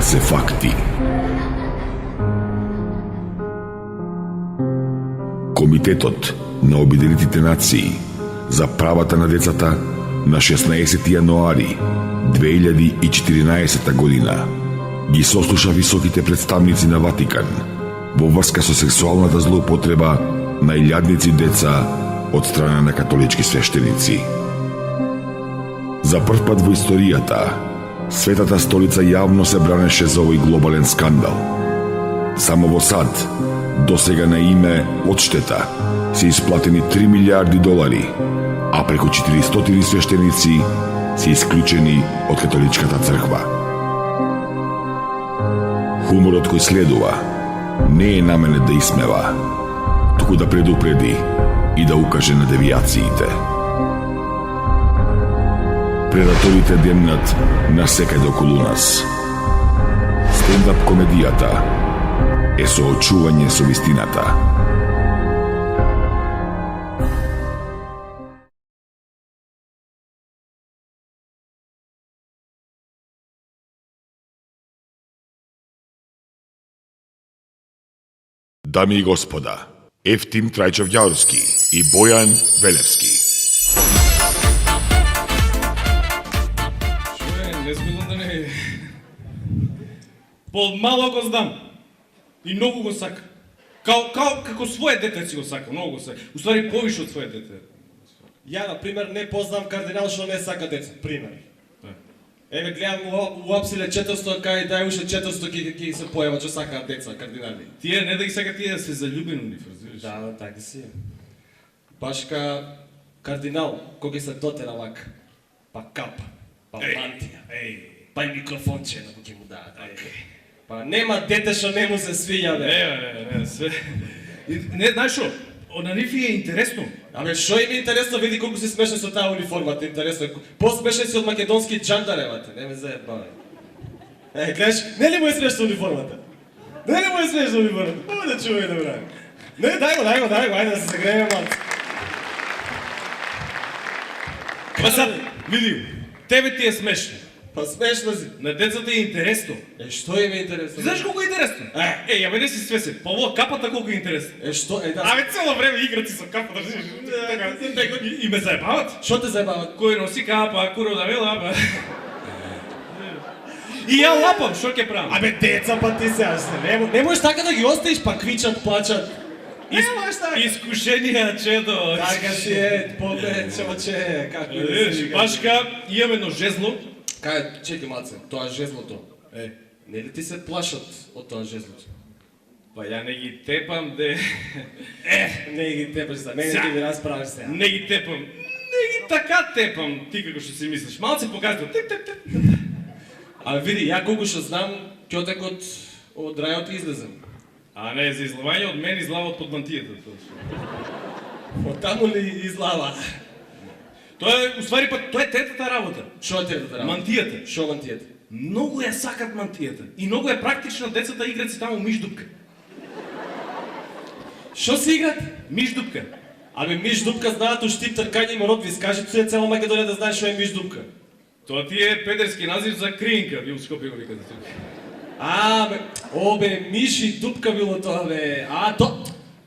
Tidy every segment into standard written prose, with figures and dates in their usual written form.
се факти. Комитетот на Обединетите нации за правата на децата на 16 јануари 2014 година ги сослуша високите представници на Ватикан во врска со сексуалната злоупотреба на илјадници деца од страна на католички свештеници. За прв пат во историјата, Светата столица јавно се бранеше за овој глобален скандал. Само во САД, досега на име одштета, се исплатени 3 милиарди долари, а преку 400 свештеници се исклучени од католичката црква. Хуморот кој следува не е наменет да исмева, туку да предупреди и да укаже на девијациите. Предатовите демнат насекаде околу нас. Стендап комедијата е соочување со вистината. Дами и господа, Евтим Трајчев Јаурски и Бојан Велевски. Под мало го знам и многу го сака. Како свое дете си го сака, многу го сака. Уствари повише од свое дете. Ја, на пример, не познам кардинал што не сака деца, пример. Еве гледам у Апсиле 400, кај дај уште 400 ќе се појават што сакаат деца, кардинали. Тие не да ги сака, тие да се заљубени у нив, разбираш? Да, така си е. Баш ка кардинал, кога се дотера лак, па капа, па мантија, па и микрофонче да ќе му даат. Па нема дете што не му се свиѓа, бе. Не, све. Не, знаеш што? На нив е интересно. Абе, што им е интересно, види колку си смешен со таа униформата, интересно. Посмешен си од македонски джандаревате, не ме заебавај. Гледаш, не ли му е смешна униформата? Не ли му е смешна униформата? Мој да чува и да брави. Не, дај го, ајде да се загреме малко. Па сад, види, тебе ти е смешно. Па смешно си. На децата е интересно. Што им е интересно? Знаеш колку е интересно? Абе не си свесен. Па ова капата колку е интересно. Што? Да. Абе цело време играти со капата. И ме заебават. Што те заебават? Кој носи капа, куро да ме лапа. И ја лапам, што ќе правам? Абе деца па ти се, не можеш така да ги оставиш, па квичат, плачат. Искушенија чедо. Така си е, повече, како да си. Башка, имам едно жезло. Кај, чеки маце, тоа жезлото. Не ли ти се плашат од тоа жезлото? Па ја не ги тепам, де... Не ги тепаш за мене, ти ми расправаш сега. Не ги тепам. Не ги така тепам, ти како што си мислиш. Малце покажа, теп. А види, ја колку што знам, ќотекот од рајот излезем. А не, за излавање од мен излава од под мантијата. Од таму ли излава? Тоа е, уствари па, тоа е тетата работа. Што е тетата работа? Мантијата. Што мантијата? Многу ја сакат мантијата. И многу е практична, децата играат си таму мишдупка. Што си играат? Мишдупка. Абе, мишдупка знаат у Штип тркање има родвис. Кажи се цела Македонија да знаеш што е мишдупка. Тоа ти е педерски назив за криинка, ви у Скопје го викате тука. Бе, миши дупка било тоа, бе.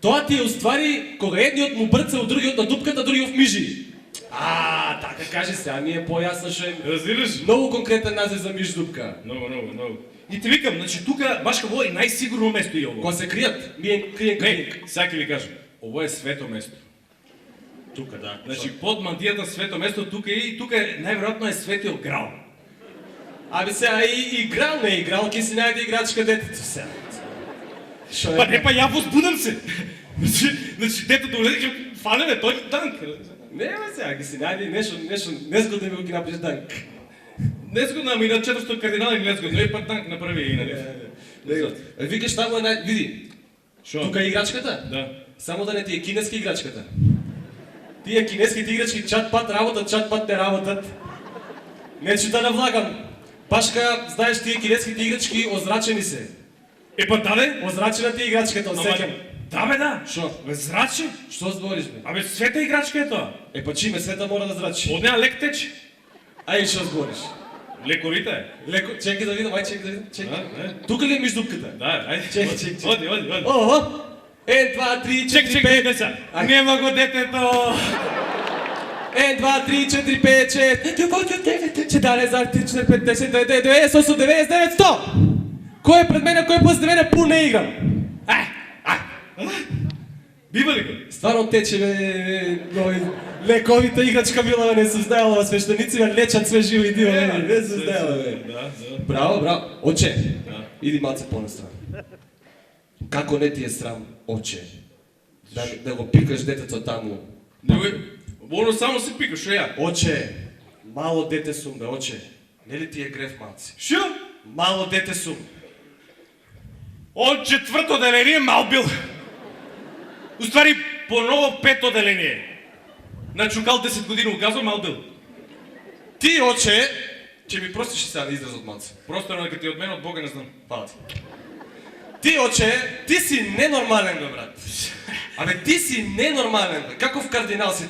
Тоа ти е уствари кога едниот му брца у другиот на дупката, другиот мижи. Така кажи се, ми е појасно што е. Разбираш? Многу конкретен назив за мишдупка. Многу. И ти викам, значи тука башка во е најсигурно место и ово. Кога се кријат, ми е криен. Не, сега ќе ви кажам, ово е свето место. Тука, да. Значи под мантијата свето место тука и тука најверојатно е светиот грал. Абе сега и играл, не играл, ке си најде играчка детето сега. Па не, па ја возбудам се. Значи детето улезе, фанеме тој данк. Не, бе сега, ке си најде нешто незгодно ми ги напишеш данк. Незгодно, ама и на 400 кардинали незгодно, и пак данк направи и на Викаш таму е види. Шо? Тука е играчката? Да. Само да не ти е кинески играчката. Тие кинеските играчки чат-пат работат, чат-пат не работат. Нечу да навлагам. Пашка, знаеш, тие кинеските играчки озрачени се. Па даде? Озрачена ти е играчката, осеќам. Да бе, да. Шо? Бе, зраче? Што збориш, бе? Абе, света играчка е тоа. Па чиме света мора да зрачи. Од неа лек тече. Ај, што збориш? Лековите? Леко, чекай да видам, чекай да видам, чекай. Да, Тука ли е между дупката? Да, ајде. Чекай. Оди. Ого! 1, 2, 3, 4, 5. Чекай, деца. Нема го детето. 1, 2, 3, 4, 5, 6, 9, 10, 11, 12, 13, 14, 15, 16, 17, 18, 19, 9, 100! Кој е пред мене, кој е после мене, пул не играм. Бива ли го? Стварно тече, лековита играчка била, не се знаела, свештеници ме лечат све живо и диво, не се знаела, бе. Да. Браво. Оче, иди малце по-настран. Како не ти е срам, оче, да го пикаш детето таму? Оно само се пика, шо ја? Оче, мало дете сум, бе, оче. Нели ти е греф малци? Шо? Мало дете сум. Од четврто деление мал бил. Уствари, поново пето деление. На чукал 10 години указал мал бил. Ти, оче, ќе ми простиш сега на изразот малце. Просторно дека ти од мене, од Бога не знам. Фала ти. Ти, оче, ти си ненормален, бе, брат. Абе, ти си ненормален, бе. Каков кардинал си?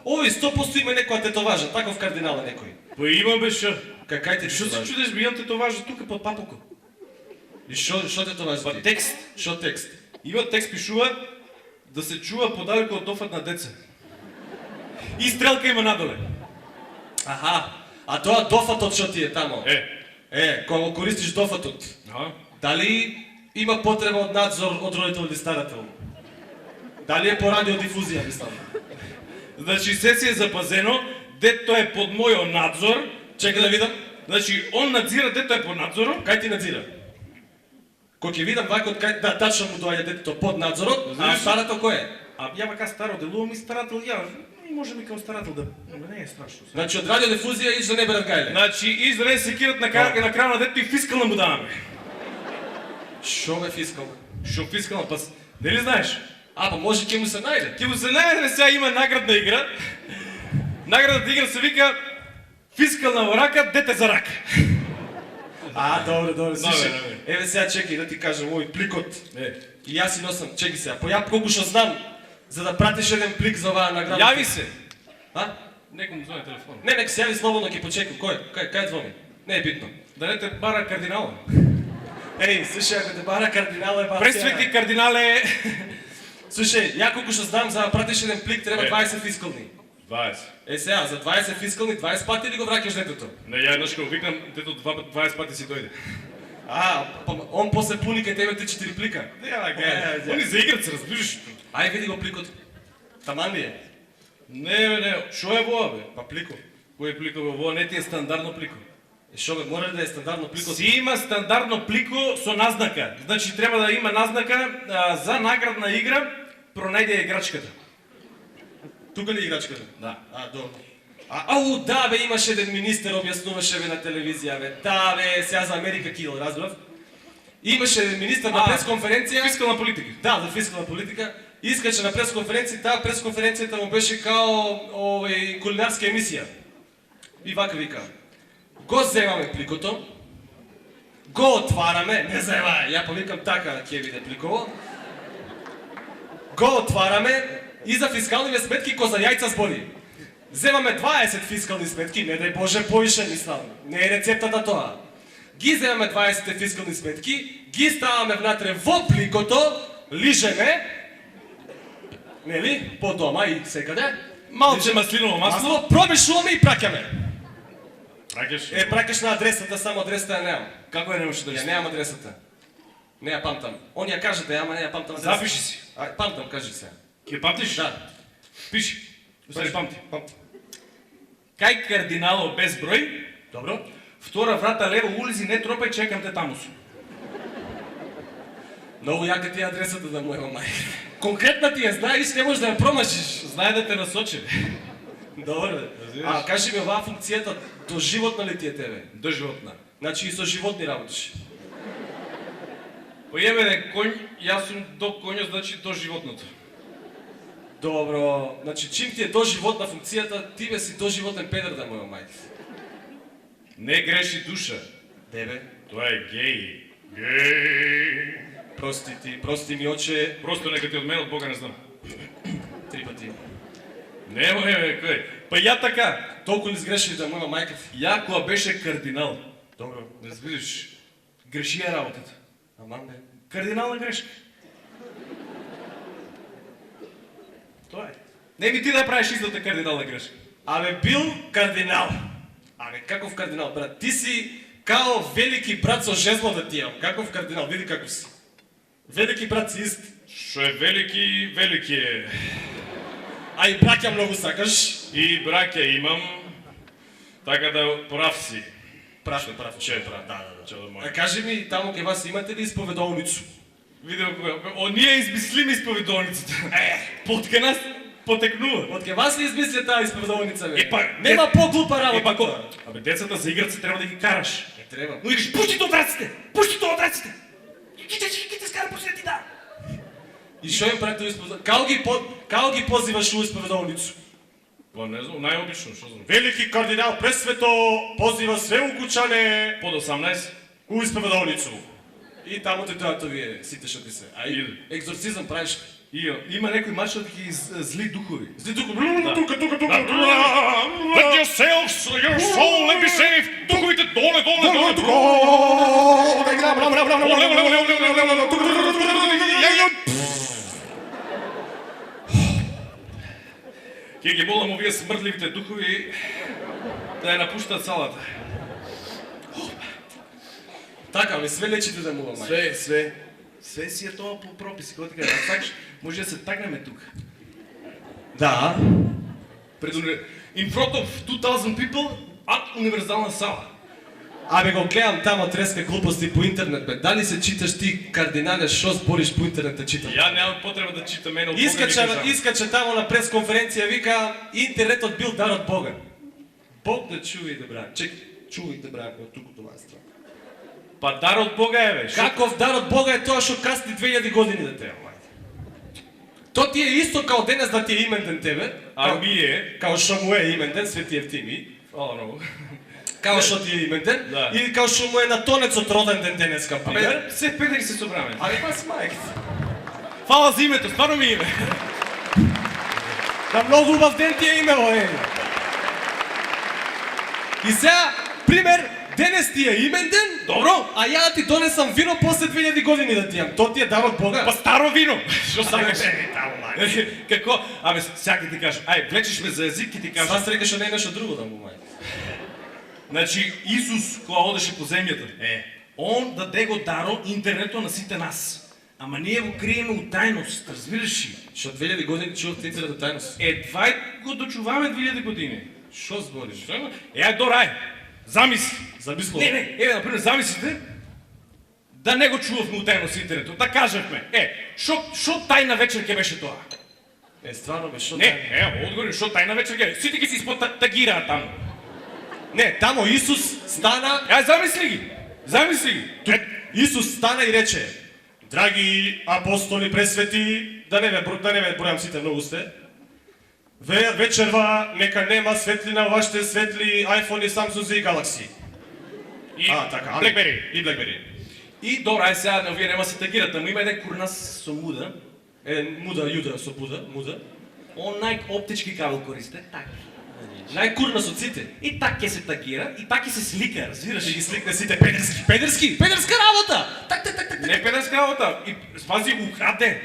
Овој 100% има некоја тетоважа, таков кардинал е некој. Па има беше. Какај ти Шо се тетоважа? чудеш, би имам тетоважа тука под папуко. И шо тетоважа Па ти? текст. Шо текст? Има текст пишува да се чува подалеку од дофат на деца. И стрелка има надоле. Аха, а тоа дофатот шо ти е тамо? Кога го користиш дофатот, дали има потреба од надзор од родител или старател? Дали е по радиодифузија, мислам? Значи, се си е запазено, дето е под мојо надзор. Чекай да видам. Значи, он надзира, дето е под надзорот. Кај ти надзира? Кој ќе видам вакот, да, тачно му доаѓа детето под надзорот, а старател кој е? А ја вака старо делувам и старател ја. Може би као старател да... Не е страшно. Значи, од радиодифузија иш да не берат гајле. Значи, израе се кират на крана на дето и фискална му даваме. Шо бе фискал? Шо фискална? Па, не ли знаеш? А, па може ќе му се најде. Ќе му се најде, сега има наградна игра. Наградната игра се вика фискална во рака, дете за рака. А, добре, слушай. Добре. Еве сега чекај да ти кажам овој пликот. И јас си носам, чекај сега, по ја колку што знам, за да пратиш еден плик за оваа награда. Јави се. А? Некому звони телефон. Не, нека се јави слободно, ќе почекам. Кај звони? Не е битно. Да не те бара кардинала. Еј, слушај, ако те бара кардинал е бара. Пресветли кардинале. Слушај, ја колку што знам, за да пратиш еден плик треба 20 фискални. 20. Сега, за 20 фискални, 20 пати ли го враќаш детето? Не, ја еднаш кога викнам, дето 20 пати си дојде. Он после пуни кај тебе 3-4 плика. Они за играц, разбираш. Ај види го пликот. Таман ли е? Не, шо е воа, бе? Па плико. Кој е плико, бе? Воа не ти е стандардно плико. Шо бе, мора ли да е стандардно плико? Си има стандардно плико со назнака. Значи треба да има назнака за наградна игра, пронајде играчката. Тука ли играчката? Да. Добро. Ау, да бе, имаше еден министер, објаснуваше бе на телевизија, бе. Да бе, сега за Америка Кил, разбрав? Имаше еден министер на пресконференција. Фискална политика. Да, за фискална политика. Искаше на пресконференција, таа пресконференцијата му беше као кулинарска емисија. И вака вика. Го земаме пликото, го отвараме, не заебај, ја повикам така ќе биде пликово. Го отвараме и за фискалните сметки ко за јајца збори. Земаме 20 фискални сметки, не дај Боже поише, мислам. Не е рецептата тоа. Ги земаме 20 фискални сметки, ги ставаме внатре во пликото, лижеме, нели, по дома и секаде. Малче маслиново масло. Пробишуваме и праќаме. Праќаш? Праќаш на адресата, само адресата ја немам. Како ја немаш да Ја немам адресата. Не ја памтам. Он ја каже да ја, ама не ја памтам адресата. Запиши си. Памтам, кажи се. Ке памтиш? Да. Пиши. Усари памти. Памти. Кај кардинало без број, Добро. втора врата лево улизи, не тропај, чекам те таму су. Многу јака ти е адресата да моја мај. Конкретна ти ја знаеш, не можеш да ја промашиш. Знае да те насочи. Добро. Кажи ми, оваа функцијата доживотна ли ти е тебе? Доживотна. Значи и со животни работиш. Појеме де конј, јас сум до коњот, значи до животното. Добро. Значи чим ти е доживотна функцијата, ти бе си доживотен педер да моја мај. Не греши душа. Тебе? Тоа е геј. Геј. Прости ми оче. Просто нека ти од мене, од Бога не знам. 3 пати. Немој, кој? Па ја така. Толку ли сгреши да му има мајката? Ја кога беше кардинал. Добро. Не разбираш, греши ја работата. Аман бе. Кардинална грешка. Тоа е. Не би ти да правиш истата кардинална грешка. Абе, бил кардинал. Абе, каков кардинал, брат? Ти си као велики брат со жезло да ти имам. Каков кардинал? Види како си. Велики брат си ист. Шо е велики, велики е. А и браќа многу сакаш. И браќа имам, така да прав си. Прав. Че е прав, да. Че да А може. кажи ми, таму ке вас имате ли исповедовницу? Видео кога, ние измислиме исповедовницата. Потка нас потекнува. Од ке вас ли измисли таа исповедовница, бе? Епа, Нема по-глупа работа. Епа, абе, децата за играца треба да ги караш. Не треба. Но викаш, пушти тоа од раците! Пушти тоа од раците! Ги те скара по средина! И шо им прави тоа исповедовница? Као ги позиваш у исповедовницу? Па не знам, најобично, што знам. Велики кардинал Пресвето позива све укучане Под 18? у исповедовницу. И таму те тоа вие сите што ти се. А и Иде. екзорцизам правиш. И има некои мачо таки зли духови. Зли тука, тука. Let yourselves, your soul, let be safe. Духовите доле. Ке ги молам овие смрдливите духови да ја напуштат салата. Така, ме све лечите да му мај. Све си е тоа по прописи, кога така да сакаш, може да се тагнеме тука. Да. In front of 2000 people, ад универзална сала. Абе го гледам тамо треска глупости по интернет, бе. Дали се читаш ти кардинале, шо збориш по интернет да читам? Ја немам потреба да читам мене од Искача тамо на пресконференција, вика, интернетот бил дар од Бога. Бог да чувајте, брат. Чувајте, брат, од туку тоа страна. Па дар од Бога е, бе. Каков дар од Бога е тоа што касни 2000 години да те мајте? То ти е исто као денес да ти е имен ден тебе. А ми е. Као што му е имен ден, Свети Евтими. Фала многу. Као што ти е имен ден. Да. Или као што му е на Тонецот роден ден денеска, пример. Абе, се педери се собраме. Абе, па си мајката. Фала за името, стварно ми е име. На многу убав ден ти е имело, е. И сега, пример, денес ти е имен ден, Добро. а ја да ти донесам вино после 2000 години да ти имам. То ти е дар од Бога. Па старо вино. Што сакаш? таму, мајка. Како? Абе, сега ќе ти кажам. Ај, влечеш ме за език и ти Сас кажам. рекаш што не е нешто друго да му мајка. Значи, Исус, кога одеше по земјата, он даде го даро интернетот на сите нас. Ама ние го криеме у тајност, разбираш ли? Што 2000 години чувавте интернет тајност. Едва го дочуваме 2000 години. Што збориш? Ај, дорај. Замисли. Замисло. Не, еве, например, замислите да не го чувавме у тајност интернетот, да кажевме, шо тајна вечер ќе беше тоа? Стварно бе, што Не, одговори, шо тајна вечер ќе, сите ќе се испотагираат таму. Не, тамо Исус стана, Замисли ги. Исус стана и рече: Драги апостоли пресвети, да не ве бројам сите, многу сте. Вечерва нека нема светлина во вашите светли iPhone, Samsung и Galaxy. И така, Blackberry. И Blackberry. И добра, сега овие нема се тагират, ама има еден курнас со муда. Муда, јуда со муда. Он оптички кабел користи, така. Најкурнас од сите. И так ќе се тагира, и так ќе се слика, разбираш? Ще ги сликне сите педерски. Педерска работа. Так. Не педерска работа. И спази украде.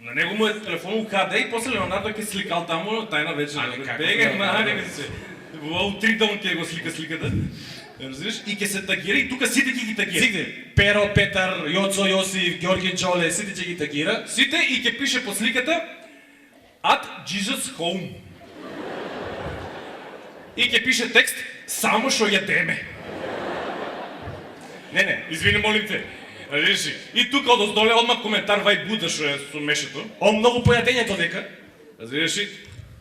На него му е телефон украде и после Леонардо ќе сликал таму на тајна вечер. Бега, маха се. Во утритално ќе го сликата. Разбираш? И ќе се тагира и тука сите ќе ги тагира. Сите. Перо, Петар, Јоцо, Јосиф, Ѓорги Джоле, сите ќе ги тагира. Сите и ќе пише под сликата At Jesus Home. И ќе пише текст само што јадеме. Не, извини, молим те. Видиш, и тука одоздоле одмак коментар вај Буда што е со мешето. Он многу појадењето дека. Видиш,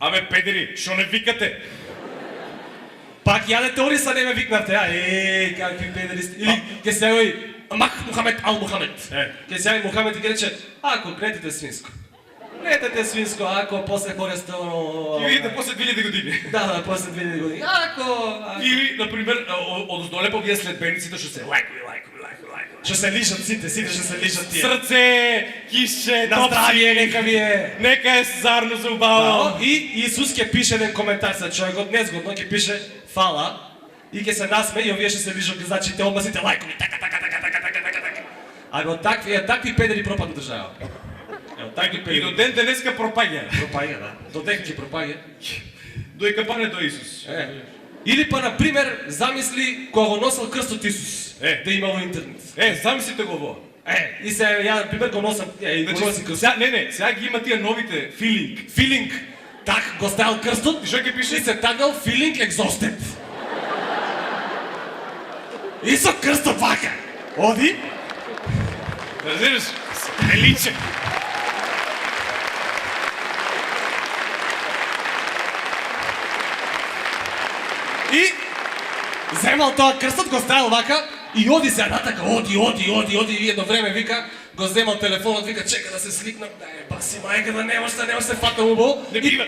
абе педери, што не викате? Пак јадете ориса не ме викнавте, какви педери сте. Или ќе се јави Мухамед Ал Мухамед. Ќе се јави Мухамед и ќе рече: ако гретите свинско. Гретете свинско, ако после хоресте оно... И видите после 2000 години. Да, после 2000 години. Ако... Или, например, одоздоле по вие следбениците што се лайкови. Што се лижат сите што се лижат тие. Срце, кишче, На здравје, нека ви е. Нека е зарно за убаво. И Исус ќе пише еден коментар за човекот незгодно, ќе пише фала и ќе се насме и овие што се лижат значи те одмасите лајкови така. Абе од такви педери пропаду држава. Ево такви И педери. до ден денеска пропаѓа. Пропаѓа, да. До дека ќе пропаѓа. Доека пане до Исус. Или па на пример замисли кога го носел крстот Исус, да имало интернет. Замислите го во. И се ја на пример го носам, и го носи крстот. Сега ги има тие новите филинг. Feeling, так го ставил крстот, И што ќе пише? и се тагнал feeling exhausted. И со крстот вака. Оди, Разбираш? Не личе. и земал тоа крстот, го ставил вака и оди се натака, оди и едно време вика, го земал телефонот, вика чека да се сликнам, па си мајка да не може се фатам убаво. Не бива.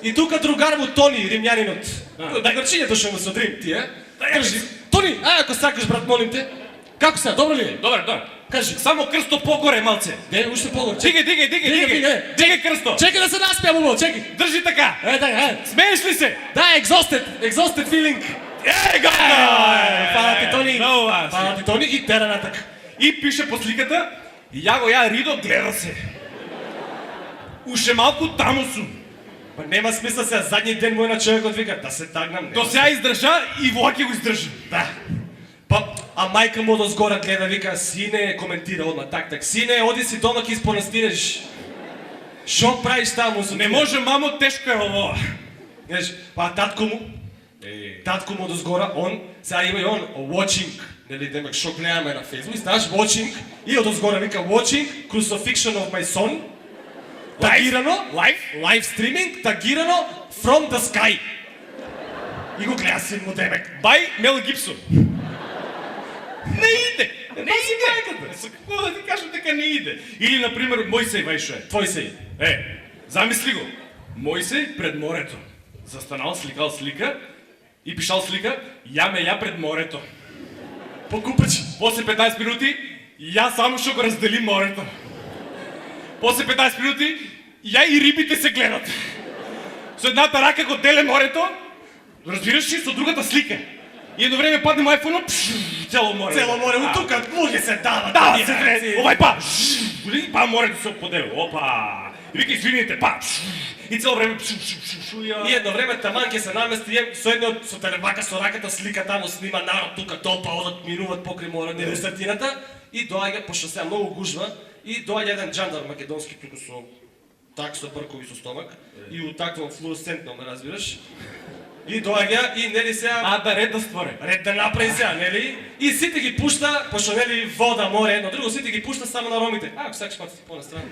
И тука другар му Тони, римјанинот. Да грчињето што му со Рим, тие. Кажи, Тони, ако сакаш брат, молим те. Како се, добро ли е? Добре. Кажи. Само крсто погоре малце. Не, уште погоре. Дигай крсто. Чекай да се наспиам убаво, чекай. Држи така. Смееш ли се? Да, exhausted feeling. Го! Фала ти, Тони. Много аз. Фала ти, Тони, и тера натак. И пише по сликата, ја Ридо гледа се. Уше малку таму сум. Па нема смисла се, задниот ден му е на човекот вика, да се тагнам. До сега издржа и во ќе го издржам. Да. Па, а мајка му од згора гледа, вика, сине, коментира одма, так, сине, оди си дома ќе испонастираш. Шо правиш таму? Не може, мамо, тешко е ово. Знаеш, па татко му од згора, он, сега има и он, watching, нели, демек, шо гледаме на Facebook, знаеш, watching, и од згора вика, watching, crucifixion of my son, тагирано, live streaming, тагирано, from the sky. И го гледа син му, демек. Бај Мел Гибсон. Не иде. Како да ти кажам дека не иде. Или, например, Мојсей, бај шо е. Твој сеј. Замисли го. Мојсей пред морето. Застанал, сликал слика и пишал слика, ја пред морето. Покупачи. После 15 минути, ја само што го разделим морето. После 15 минути, ја и рибите се гледат. Со едната рака го деле морето, разбираш ли, со другата слика. И едно време падне му айфонот, цело море. Цело море, у тука луѓе се дават. Да, се вреди. Овај па, па морето се подело. Опа. Вика извините, па. И цело време И едно време таман ќе се намести со едниот со телевака со раката слика таму снима народ тука толпа одат минуваат покрај морето на средината и доаѓа пошто се многу гужва и доаѓа еден джандар македонски тука со со бркови со стомак и у такво флуоресцентно, ме разбираш? И доаѓа и нели сега да ред да створи. Ред да направи сега, нели? И сите ги пушта, пошто нели вода, море, едно друго, сите ги пушта само на ромите. Ако сакаш маци понастрана.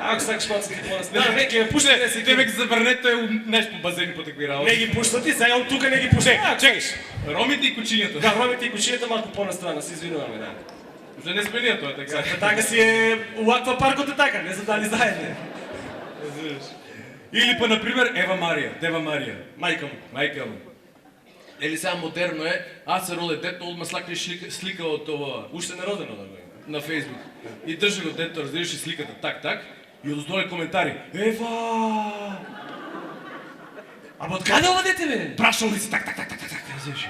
Ако сакаш маци понастрана. Не, ќе ме пушта не се Демек забрането е неш по базени по такви работи. Не ги пушта ти, сега он тука не ги пушта. Чекаш. Ромите и кучињата. Да, ромите и кучињата малку понастрана, се извинуваме, да. Уже не сме ние тоа така. Така си е у аквапаркот е така, не знам дали знаете. Или па, например, Ева Марија, Дева Марија. Мајка му. Или сега модерно е, аз се роде дето, одма слакне слика од ова Уште не родено, да на Facebook. И држи го дето, разделиш и сликата так, и одоздоле коментари. Ева! Ама од каде ова дете бе? Прашал ли си так, разделиш.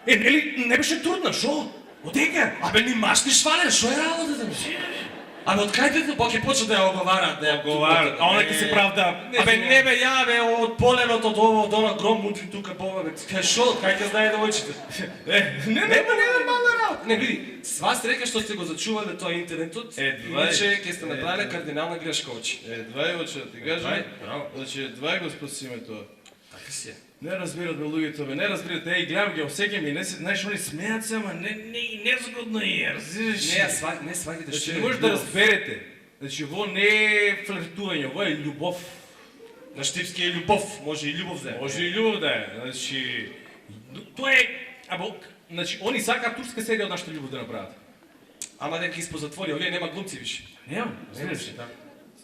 Нели, не беше трудна, шо? Одека? Абе ни маш ни швалер, шо е работата бе? Абе од кај дете ќе почне да ја оговараат, а она ќе се правда. Абе не бе, ја бе, од поленото од ово, од она гром мутри тука бога бе. Кај шо, кај ќе знае девојчите? Не нормална работа. Не види, сва среќа што сте го зачувале тоа интернетот, иначе ќе сте направиле кардинална грешка очи. Едва е очи, да ти кажам. Браво. Значи, едва го спасиме тоа. Така си е. Не разбират ме луѓето, бе, не разбират, гледам ги, осеќам и не се, знаеш, они смеат се, ама незгодно е, разбираш? Не сваѓате Значи, не може да разберете. Значи, во не е флиртување, во е љубов. На штипски е љубов, може и љубов да е. Може и љубов да е, значи... Тоа е... Значи, они сакаат турска серија од нашата љубов да направат. Ама дека испозатвори, овие нема глумци више. Нема, знаеш,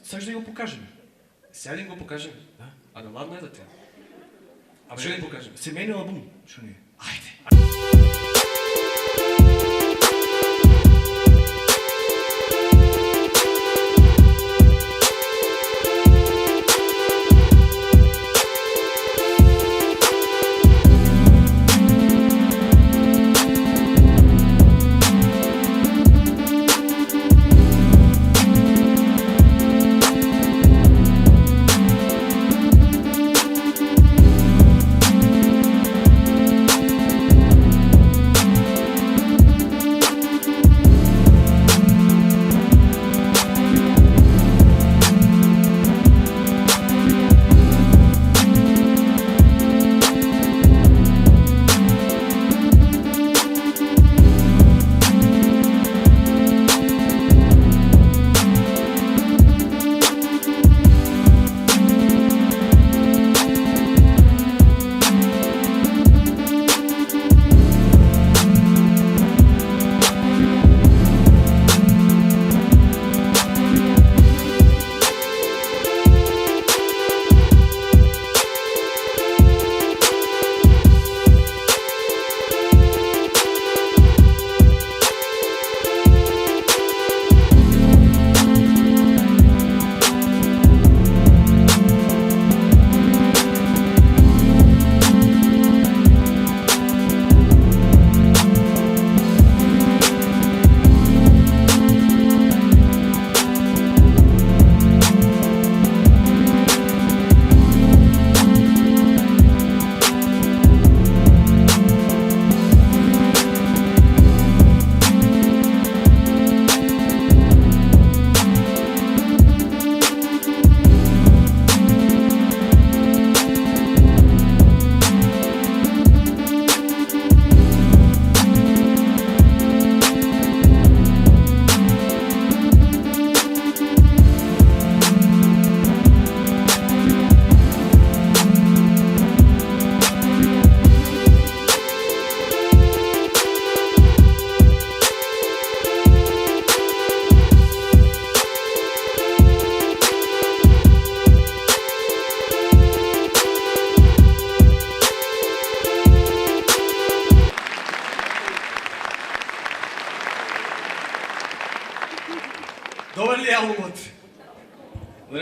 сакаш да го покажеме? Сега да им го покажем. Да. А да ладно е да те. Што да им покажем? Семејни албум, што не е? Ајде.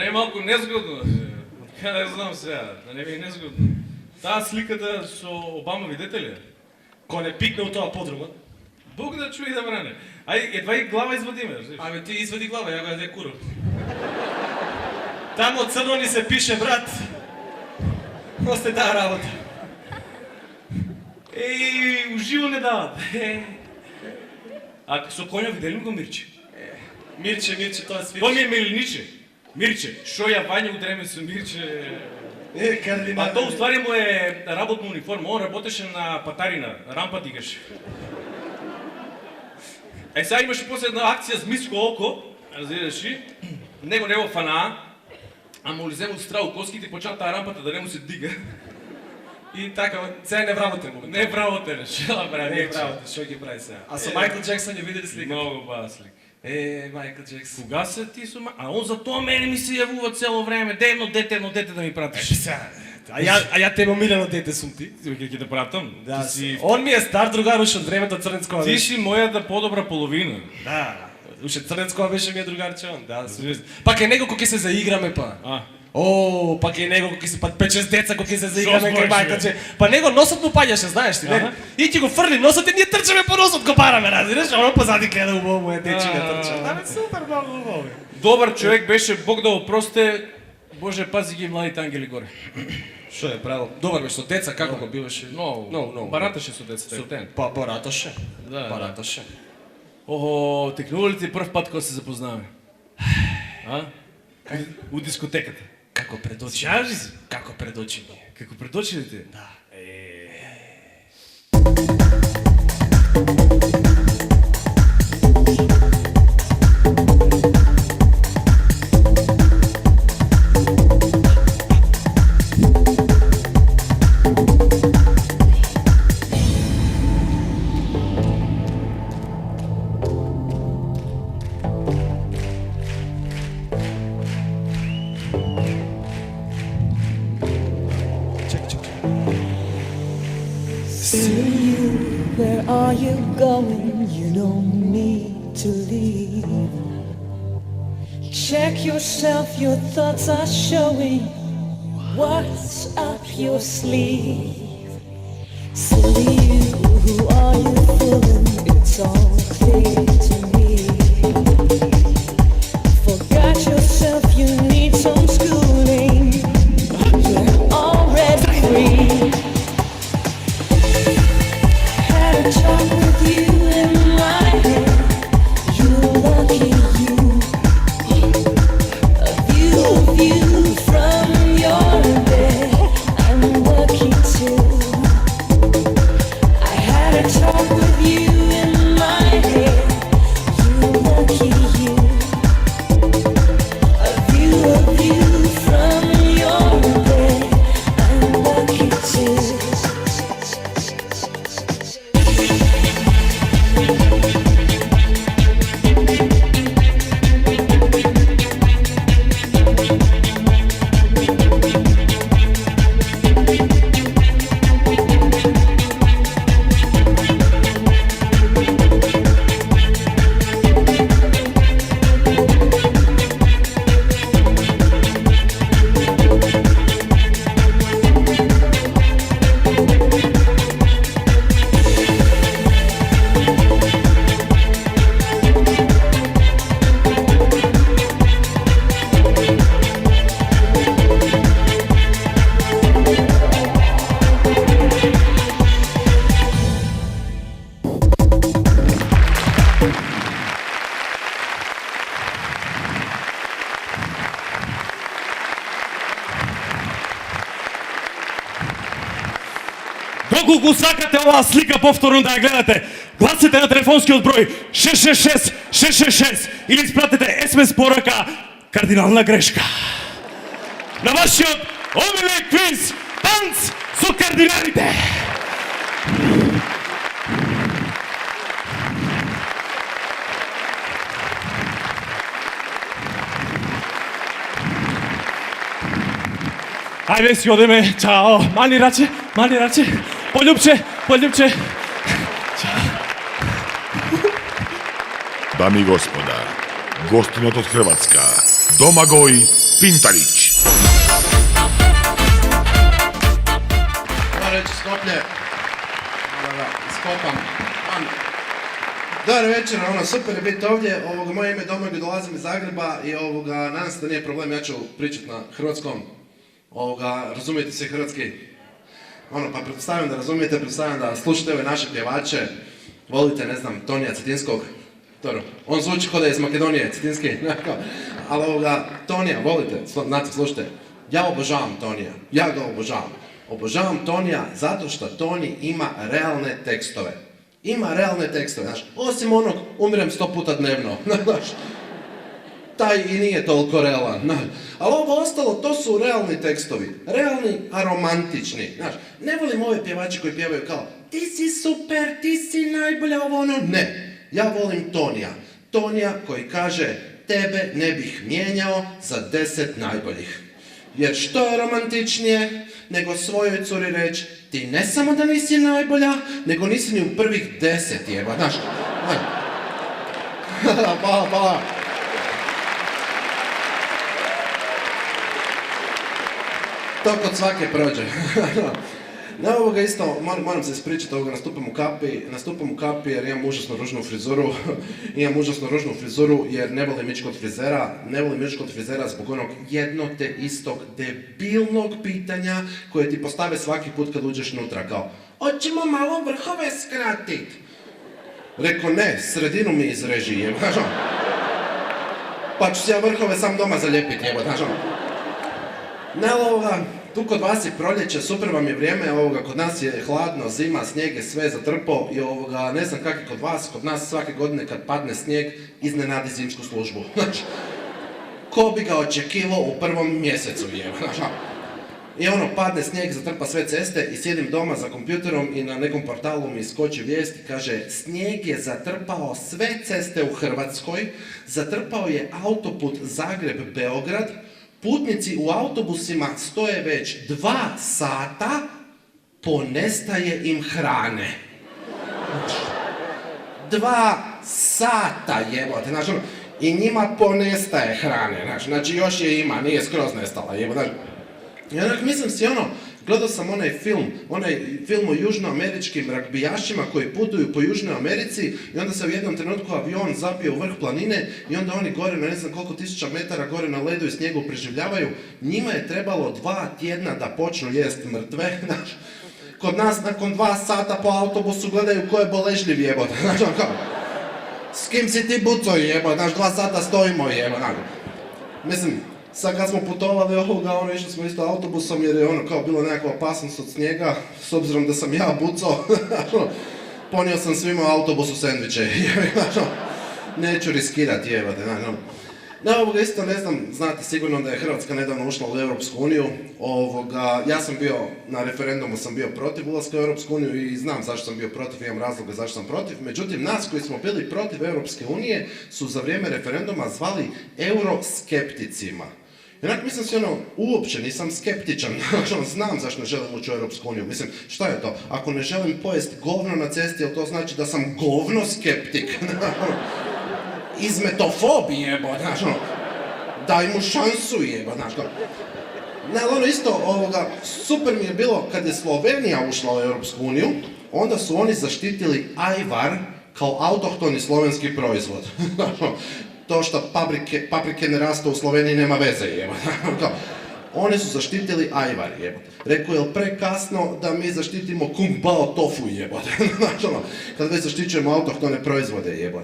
не е малку незгодно. Не знам сега, да не би незгодно. Таа сликата со Обама, видете ли? Кој не пикне у тоа подрума? Бог да чуе и да бране. Ај, едва и глава извадиме. Абе, ти извади глава, ја го јаде куру. Тамо црно ни се пише, брат. Осте таа работа. Еј, уживо не дават. А со коња видели го Мирче? Мирче, тоа свирче. Тоа ми е Милиниче. Мирче, шо ја Вања удреме со Мирче. Кардинал. А тоа уствари му е работна униформа, он работеше на патарина, рампа дигаше. Сега имаше после една акција Змиско око, разбираш ли? Него фана, ама му лизему страу коските и почна таа рампата да не му се дига. И така, сега не вработен му. Не вработен, шела бра, Не не вработен, што ги прави сега? А со Майкл Джексон ја видели слика? Многу баа слика. Майкл Джексон. Кога се ти со А он за тоа мене ми се јавува цело време, де едно дете да ми пратиш. А ја тебе омилено дете сум ти. Ќе те пратам. Да, Ти си он ми е стар другар уште од времето Црнецкова Ти беше. си мојата подобра половина. Да, уште Црнецкова беше ми е другарче он, да. Супер. Пак е него кој ќе се заиграме па. О, пак е него кој ќе се 5-6 деца кој ќе се заиграме кај Майкл Джексон. Па него носот му паѓаше, знаеш ти, не? И ќе го фрли носот и ние трчаме по носот го бараме, разбираш? Оно позади гледа убаво му е дечине трча. Да, бе, супер многу убаво. Добар човек беше, Бог да го просте. Боже, пази ги младите ангели горе. Што е правил? Добар беше со деца, како го биваше? Многу. Бараташе со децата. Па бараташе. Да. Бараташе. Охо, текнува ли ти прв пат кога се запознаваме? А? У дискотеката. Како пред очи. Кажи си. Како пред очи ми. Како пред очите? Да. Where are you going? You don't need to leave. Check yourself, your thoughts are showing what's up your sleeve. Silly you, who are you fooling? It's all clear to me. Forgot yourself, you need some schooling. You're already free. Talk with you in my head. You're lucky you. A view from your bed. I'm lucky too. I had a talk with you in my head. You're lucky you. A view from your bed. I'm lucky too. Доколку сакате оваа слика повторно да ја гледате, гласете на телефонскиот број 666-666 или испратете СМС порака кардинална грешка. На вашиот омилен квиз танц со кардиналите. Ајде си одеме, чао, мали раче, полюбче. Дами и господа, гостинот од Хрватска, Domagoj Pintarić. Moram reći Skoplje. Skopam. Dobar večer, super je biti ovdje. Moje ime je Domagoj, dolazim iz Zagreba i nadam se da nije problem, ja ću pričati na hrvatskom. Razumijete se hrvatski? Pa pretpostavljam da razumijete, pretpostavljam da slušate ove naše pjevače. Volite, ne znam, Tonija Cetinskog. Dobro, on zvuči kao da je iz Makedonije, Cetinski. Ali Tonija, volite, znate, slušajte. Ja obožavam Tonija, ja ga obožavam. Obožavam Tonija zato što Toni ima realne tekstove. Ima realne tekstove, znaš, osim onog umirem 100 puta dnevno, znaš. Taj i nije toliko realan, znaš. Ali ovo ostalo, to su realni tekstovi. Realni, a romantični, znaš. Ne volim ove pjevače koji pjevaju kao ti si super, ti si najbolja, ovo ono. Ne, ja volim Tonija. Tonija koji kaže tebe ne bih mijenjao za 10 najboljih. Jer što je romantičnije nego svojoj curi reći ti ne samo da nisi najbolja, nego nisi ni u prvih 10 jeba, znaš. Hvala. To kod svake prođe. Na ovoga isto, moram se ispričati, nastupam u kapi jer imam užasno ružnu frizuru jer ne volim ići kod frizera zbog onog jedno te istog debilnog pitanja koje ti postave svaki put kad uđeš nutra, kao hoćemo malo vrhove skratit. Rekao ne, sredinu mi izreži, jebo, znaš ono. Pa ću si ja vrhove sam doma zalijepiti, jebo, znaš ono. Ne, tu kod vas je proljeće, super vam je vrijeme, kod nas je hladno, zima, snijeg je sve zatrpao i ne znam kak je kod vas, kod nas svake godine kad padne snijeg iznenadi zimsku službu. Znači, ko bi ga očekivao u prvom mjesecu, jeba, znači. I padne snijeg, zatrpa sve ceste i sjedim doma za kompjuterom i na nekom portalu mi iskoči vijest i kaže snijeg je zatrpao sve ceste u Hrvatskoj, zatrpao je autoput Zagreb-Beograd, putnici u autobusima stoje već 2 sata, ponestaje im hrane. 2 sata jebote, znači i njima ponestaje hrane, znači još je ima, nije skroz nestala jebote. I onak mislim si gledao sam onaj film o južnoameričkim ragbijašima koji putuju po Južnoj Americi i onda se u jednom trenutku avion zapije u vrh planine i onda oni gore na ne znam koliko tisuća metara gore na ledu i snijegu preživljavaju. Njima je trebalo 2 tjedna da počnu jest mrtve, znaš. Kod nas nakon 2 sata po autobusu gledaju ko je boležljiv jebote, znaš kao. S kim si ti bucao jebote, znaš 2 sata stojimo jebote, znaš. Mislim, sad kad smo putovali išli smo isto autobusom jer je kao bilo nekakva opasnost od snijega, s obzirom da sam ja bucao, ponio sam svima u autobusu sendviče, neću riskirati jebate, Na ovoga isto ne znam, znate sigurno da je Hrvatska nedavno ušla u Europsku uniju, ja sam bio, na referendumu sam bio protiv ulaska u Europsku uniju i znam zašto sam bio protiv, imam razloga zašto sam protiv, međutim nas koji smo bili protiv Europske unije su za vrijeme referenduma zvali euroskepticima. I onak mislim si uopće nisam skeptičan, znam zašto ne želim ući u Europsku uniju, mislim, šta je to? Ako ne želim pojest govno na cesti, jel to znači da sam govno skeptik? Izmetofobi jebo, znaš daj mu šansu jebo, znaš ne, ali isto, super mi je bilo kad je Slovenija ušla u Europsku uniju, onda su oni zaštitili ajvar kao autohtoni slovenski proizvod. To što paprike ne rastu u Sloveniji nema veze jebo. Oni su zaštitili ajvar jebo. Rekao je prekasno da mi zaštitimo kung pao tofu jebo. Kad već zaštićujemo autohtone proizvode jebo.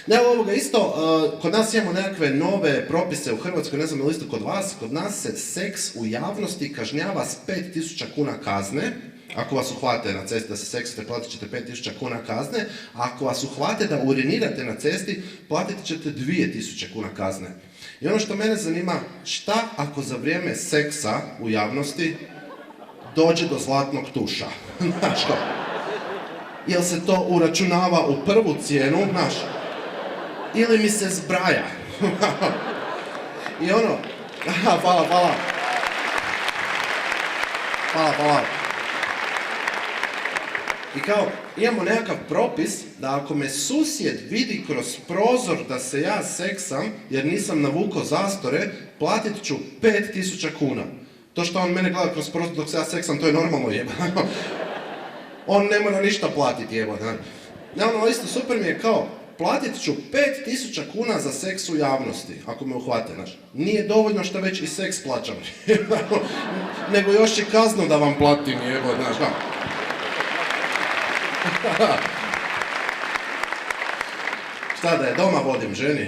Ne, ovoga isto, kod nas imamo nekakve nove propise u Hrvatskoj, ne znam je li isto kod vas, kod nas se seks u javnosti kažnjava s 5.000 kuna kazne. Ako vas uhvate na cesti da se seksate, platit ćete 5.000 kuna kazne, a ako vas uhvate da urinirate na cesti, platit ćete 2.000 kuna kazne. I ono što mene zanima, šta ako za vrijeme seksa u javnosti dođe do zlatnog tuša? Znaš ko? Jel se to uračunava u prvu cijenu, znaš? Ili mi se zbraja? I hvala. I kao, imamo nekakav propis da ako me susjed vidi kroz prozor da se ja seksam, jer nisam navukao zastore, platit ću 5.000 kuna. To što on mene gleda kroz prozor dok se ja seksam, to je normalno jebano. On ne mora ništa platiti jebano. Ne, ono isto super mi je kao, platit ću 5.000 kuna za seks u javnosti, ako me uhvate, znaš. Nije dovoljno što već i seks plaćam, nego još i kaznu da vam platim, jebo, znaš, da. Šta da je, doma vodim ženi.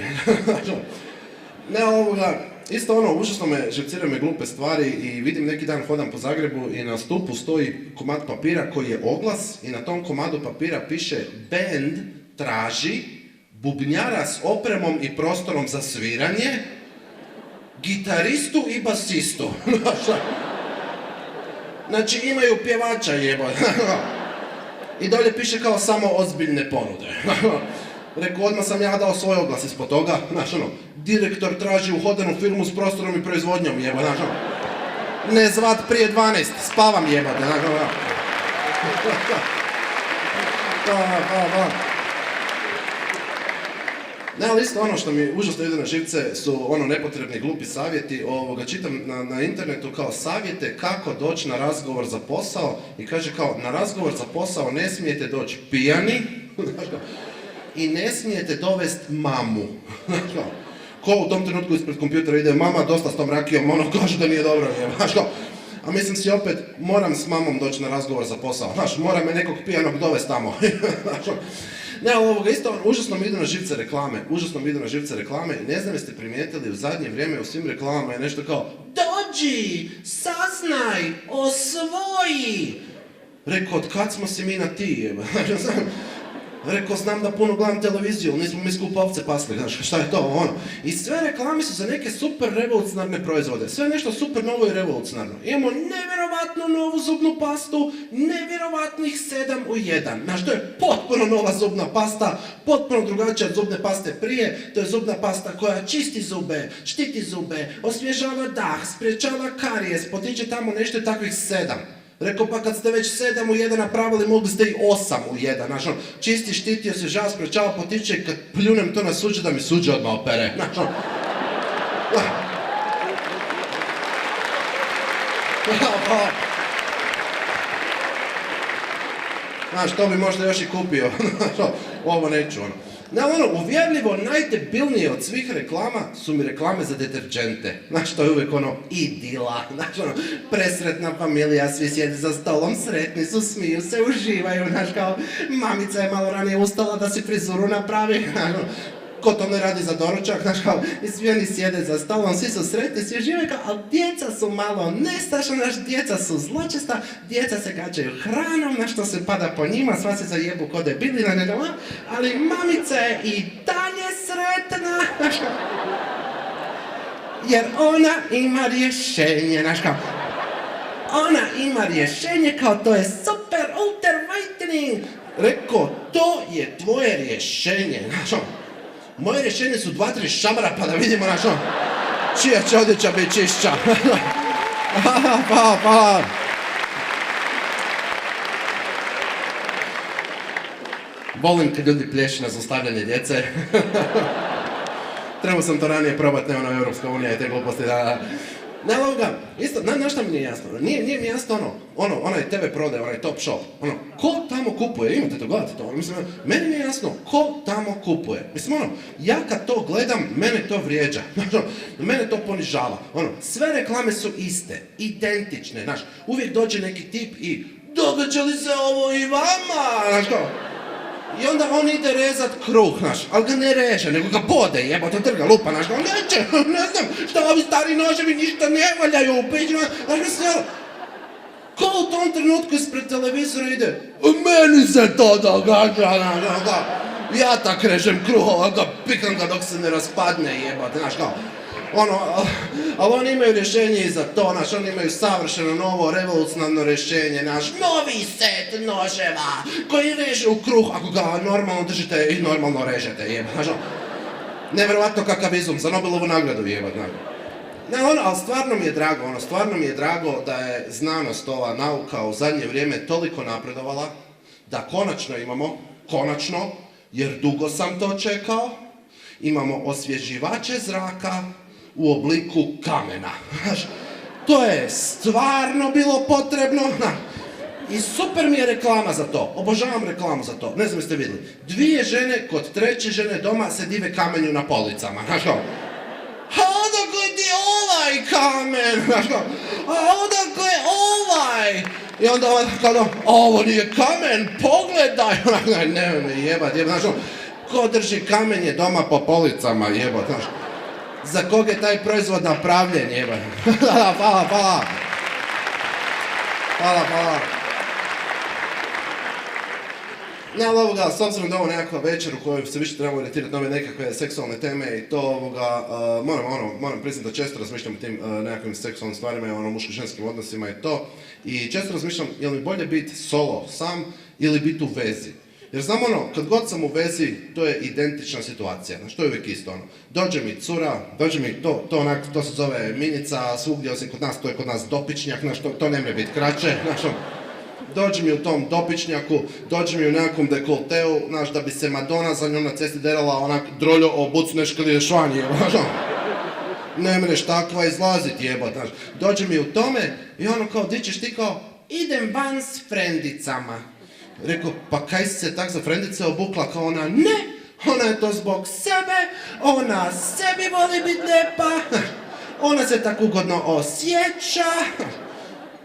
Ne, ovoga, isto ono, užasno me, živciraju me glupe stvari i vidim neki dan hodam po Zagrebu i na stupu stoji komad papira koji je oglas i na tom komadu papira piše band traži bubnjara s opremom i prostorom za sviranje, gitaristu i basistu. Znači imaju pjevača jebo. I dolje piše kao samo ozbiljne ponude. Rekao, odmah sam ja dao svoj oglas ispod toga. Znaš ono, direktor traži uhodanu firmu s prostorom i proizvodnjom jebo. Znaš ono, ne zvat prije 12, spavam jebate. Znaš ono, Ne, ali isto ono što mi užasno ide na živce su ono nepotrebni glupi savjeti. Čitam na internetu kao savjete kako doći na razgovor za posao i kaže kao na razgovor za posao ne smijete doći pijani i ne smijete dovest mamu. Ko u tom trenutku ispred kompjutera ide mama dosta s tom rakijom, ono kaže da nije dobro. A mislim si opet, moram s mamom doći na razgovor za posao. Znaš, mora me nekog pijanog dovest tamo. Ne, ali ovoga isto, užasno mi idu na živce reklame i ne znam jeste primijetili u zadnje vrijeme u svim reklamama je nešto kao dođi, saznaj, osvoji. Rekao, od kad smo si mi na ti, Rekao, znam da puno gledam televiziju, ali nismo mi skupa ovce pasli, znaš, šta je to, ono. I sve reklame su za neke super revolucionarne proizvode, sve nešto super novo i revolucionarno. Imamo nevjerovatnu novu zubnu pastu, nevjerovatnih 7 u 1. Znaš, to je potpuno nova zubna pasta, potpuno drugačija od zubne paste prije, to je zubna pasta koja čisti zube, štiti zube, osvježava dah, sprječava karijes, potiče tamo nešto takvih 7. Rekao, pa kad ste već 7 u 1 napravili, mogli ste i 8 u 1, znaš, čisti, štiti, osvježava, sprečava, potiče i kad pljunem to na suđe, da mi suđe odmah opere, znaš, Znaš, to bi možda još i kupio, ovo neću, ono. Uvjerljivo najdebilnije od svih reklama su mi reklame za deterđente. Znaš, to je uvijek ono idila, znaš, presretna familija, svi sjede za stolom, sretni su, smiju se, uživaju, znaš, kao mamica je malo ranije ustala da si frizuru napravi, ko to ne radi za doručak, znaš, kao, i svi oni sjede za stolom, svi su sretni, svi uživaju, kao, ali djeca su malo nestašna, znaš, djeca su zločesta, djeca se gađaju hranom, znaš, što se pada po njima, sva se zajebu ko debili, ali mamica je i dalje sretna, znaš, jer ona ima rješenje, znaš, kao, ona ima rješenje, kao, to je super ultra whitening. Rekao, to je tvoje rješenje, znaš, moje rješenje su 2-3 šamara pa da vidimo naš čija će odjeća biti čišća. Pa. Volim kad ljudi plješi na zlostavljanje djece. Trebao sam to ranije probati, ne ono Europska unija i te gluposti da... Ne, ovoga, isto, znaš šta mi nije jasno? Nije mi jasno onaj TV prodaje, onaj Top Shop, ko tamo kupuje, imate to, gledate to, mislim, meni nije jasno ko tamo kupuje. Mislim, ja kad to gledam, mene to vrijeđa, mene to ponižava, sve reklame su iste, identične, znaš, uvijek dođe neki tip i događa li se ovo i vama, znaš, kao, i onda on ide rezat kruh, znaš, ali ga ne reže, nego ga bode, jebote, trga, lupa, znaš, on neće, ne znam, šta ovi stari noževi ništa ne valjaju, piđima, znaš, mislim, ko u tom trenutku ispred televizora ide, meni se to događa, ja tak režem kruh, ga pikam ga dok se ne raspadne, jebote, znaš, kao, ali oni imaju rješenje i za to, znaš, oni imaju savršeno novo, revolucionarno rješenje, naš novi set noževa koji reže u kruh, ako ga normalno držite i normalno režete, jeba, znaš, nevjerovatno kakav izum, za Nobelovu nagradu, jeba, znaš. Ne, ali stvarno mi je drago da je znanost, ova nauka u zadnje vrijeme toliko napredovala, da konačno imamo, jer dugo sam to čekao, imamo osvježivače zraka u obliku kamena. To je stvarno bilo potrebno. I super mi je reklama za to. Obožavam reklamu za to. Ne znam jeste vidjeli. 2 žene kod 3. žene doma se dive kamenju na policama. A odakle ti ovaj kamen? A odakle ovaj? I onda kada, ovo nije kamen, pogledaj. Ne me jebat. Ko drži kamenje doma po policama, jebat. Za kog je taj proizvod napravljen, jebat. Hvala. Ne, ali ovoga, s obzirom da ovo nekakva večer u kojoj se više trebamo orijentirati na ove nekakve seksualne teme i to ovoga, moram priznati da često razmišljam o tim nekakvim seksualnim stvarima i muško-ženskim odnosima i to. I često razmišljam, je li bolje biti solo, sam ili biti u vezi. Jer znam kad god sam u vezi, to je identična situacija, to je uvijek isto Dođe mi cura, to se zove minjica, svugdje osim kod nas, to je kod nas dopičnjak, to ne može biti kraće, Dođe mi u tom dopičnjaku, dođe mi u nekakvom dekolteu, da bi se Madonna za njom na cesti derala onak droljo obucneš kad ideš van, ne mreš takva izlazit, jebat, Dođe mi u tome i kao, di ćeš ti kao, idem van s frendicama. Rekao, pa kaj si se tak za frendice obukla? Kao ona, ne, ona je to zbog sebe, ona sebi voli biti lijepa, ona se tako ugodno osjeća.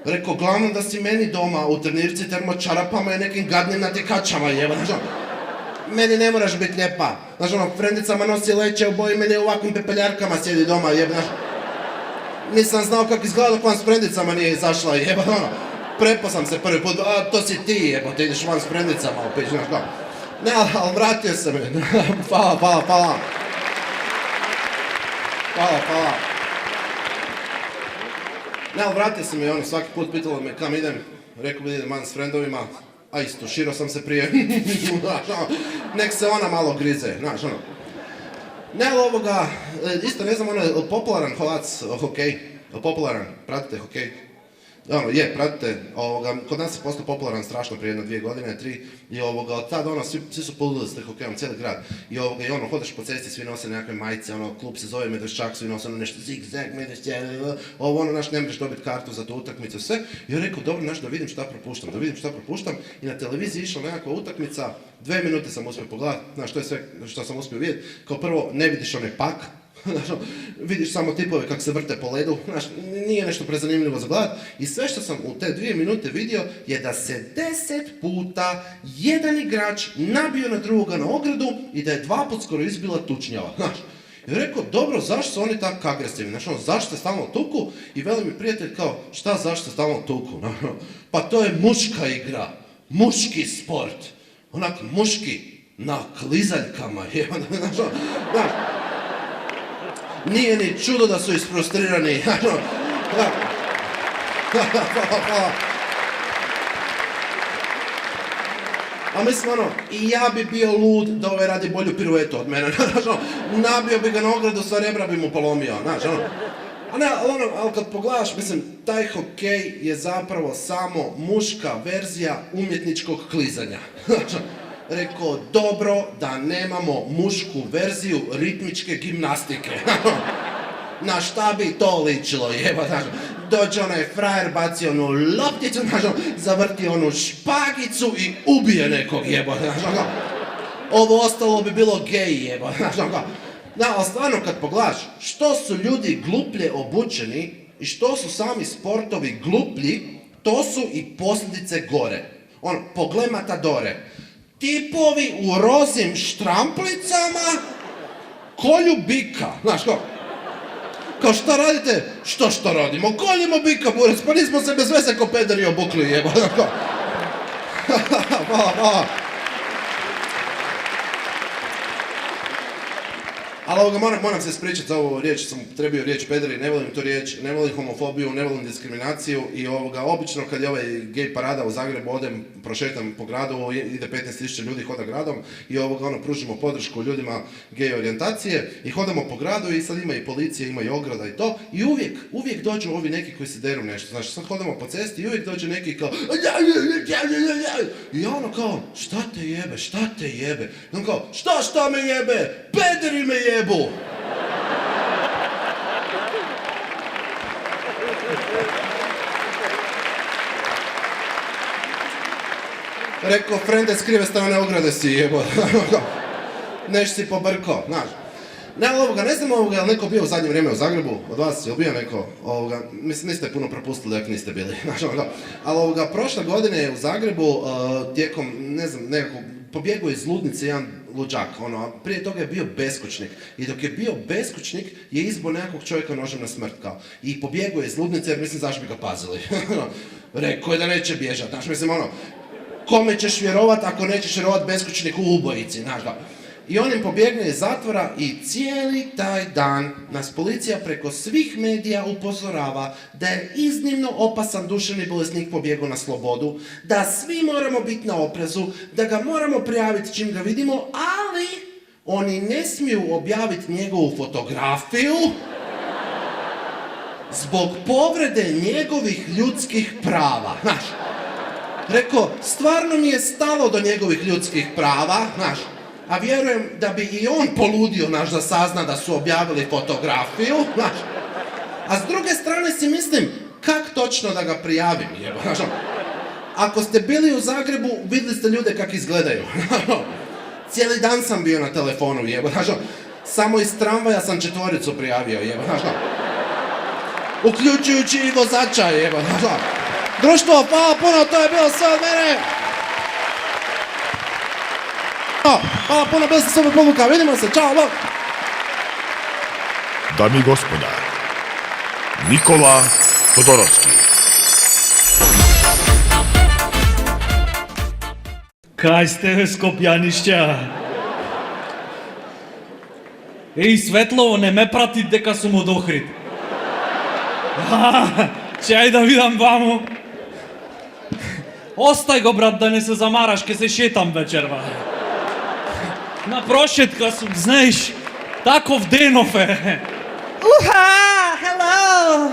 Rekao, glavno da si meni doma u trenirci termočarapama i nekim gadnim natikačama, jeba, meni ne moraš biti lijepa. Frendicama nosi leće u boji, meni u ovakvim pepeljarkama sjedi doma, jeba, nisam znao kako izgleda dok vam s frendicama nije izašla, jeba, Prepo sam se prvi put, to si ti, jebo, ti ideš van s frendicama u pić, Ne, ali vratio sam je. Hvala. Ne, ali vratio sam je, svaki put pitalo me kam idem, rekao bi idem van s frendovima, a isto, širo sam se prije, nek se ona malo grize, Ne, ali ovoga, isto ne znam, popularan holac, hokej, popularan, pratite hokej? Pratite, kod nas je postao popularan strašno prije 2 godine, 3, i od tada svi su poludili s hokejom, cijeli grad. I hodaš po cesti, svi nose nekakve majice, klub se zove Medveščak, svi nose nešto zig-zag, Medveščak, ne možeš dobiti kartu za tu utakmicu, sve. I ja rekao, dobro, da vidim šta propuštam, i na televiziji išla nekakva utakmica, 2 minute sam uspio pogledati, to je sve što sam uspio vidjeti. Kao prvo, ne vidiš onaj pak, vidiš samo tipove kako se vrte po ledu, nije nešto prezanimljivo za gledat i sve što sam u te 2 minute vidio je da se 10 puta jedan igrač nabio na drugoga na ogradu i da je 2 put skoro izbila tučnjava, I rekao, dobro, zašto su oni tako agresivni, zašto se stalno tuku? I veli mi prijatelj kao, šta zašto se stalno tuku? Pa to je muška igra, muški sport, muški na klizaljkama, Nije ni čudo da su isfrustrirani. A mislim, i ja bi bio lud da ovaj radi bolju piruetu od mene. Nabio bi ga na ogradu, sva rebra bi mu polomio. Ali kad pogledaš, mislim, taj hokej je zapravo samo muška verzija umjetničkog klizanja. Rekao, dobro da nemamo mušku verziju ritmičke gimnastike. Na šta bi to ličilo, jeba, dođe onaj frajer, baci onu lopticu, zavrti onu špagicu i ubije nekog, jeba. Ovo ostalo bi bilo gej, jeba. Ali stvarno kad pogledaš, što su ljudi gluplje obučeni i što su sami sportovi gluplji, to su i posljedice gore. Poglej Matadore. Tipovi u rozim štramplicama kolju bika, kao šta radite? Što radimo? Koljimo bika, burac, pa nismo se bez veze ko pederi obukli, jeba, Ali moram se ispričati za ovu riječ, sam trebio riječ pederi, ne volim tu riječ, ne volim homofobiju, ne volim diskriminaciju i obično kad je ovaj gej parada u Zagrebu odem, prošetam po gradu, ide 15.000 ljudi hoda gradom i pružimo podršku ljudima gej orijentacije i hodamo po gradu i sad ima i policija, ima i ograda i to i uvijek dođu ovi neki koji se deru nešto, znači sad hodamo po cesti i uvijek dođe neki kao i ono kao šta te jebe, i on kao šta me jebe, pederi me jebu. Rekao, frende, s krive strane ograde si jebo. Neš si pobrko, znaš. Ne znam jel neko bio u zadnje vrijeme u Zagrebu, od vas je bio neko, mislim niste puno propustili ako niste bili, ali prošle godine u Zagrebu tijekom, ne znam, nekako, pobjegao iz ludnice jedan luđak, prije toga je bio beskućnik i dok je bio beskućnik je izbio nekakvog čovjeka nožem na smrt kao i pobjegao je iz ludnice jer mislim zašto bi ga pazili, rekao je da neće bježat, znaš mislim kome ćeš vjerovat ako nećeš vjerovat beskućniku u ubojici, znaš ga. I on im pobjegne iz zatvora i cijeli taj dan nas policija preko svih medija upozorava da je iznimno opasan duševni bolesnik pobjegao na slobodu, da svi moramo biti na oprezu, da ga moramo prijaviti čim ga vidimo, ali oni ne smiju objaviti njegovu fotografiju zbog povrede njegovih ljudskih prava, znaš. Rekao, stvarno mi je stalo do njegovih ljudskih prava, znaš. A vjerujem da bi i on poludio, da sazna da su objavili fotografiju, znaš. A s druge strane si mislim, kak točno da ga prijavim, jebo, znaš. Ako ste bili u Zagrebu, vidjeli ste ljude kak izgledaju. Cijeli dan sam bio na telefonu, jebo, znaš. Samo iz tramvaja sam 4 prijavio, jebo, znaš. Uključujući i vozača, jebo, znaš. Društvo, hvala puno, to je bilo sve od mene. Hvala puno, bio sam super povuka, vidimo se, čao, bok! Dami i gospoda, Nikola Todorovski. Kaj ste, Skopjanišća? Ej, Светлово, не ме прати дека сум од Охрид. Чај да видам ваму. Остај го, брат, да не се замараш, ке се шетам вечерва. На прошетка сум, знаеш, таков денов е. Уха! Hello!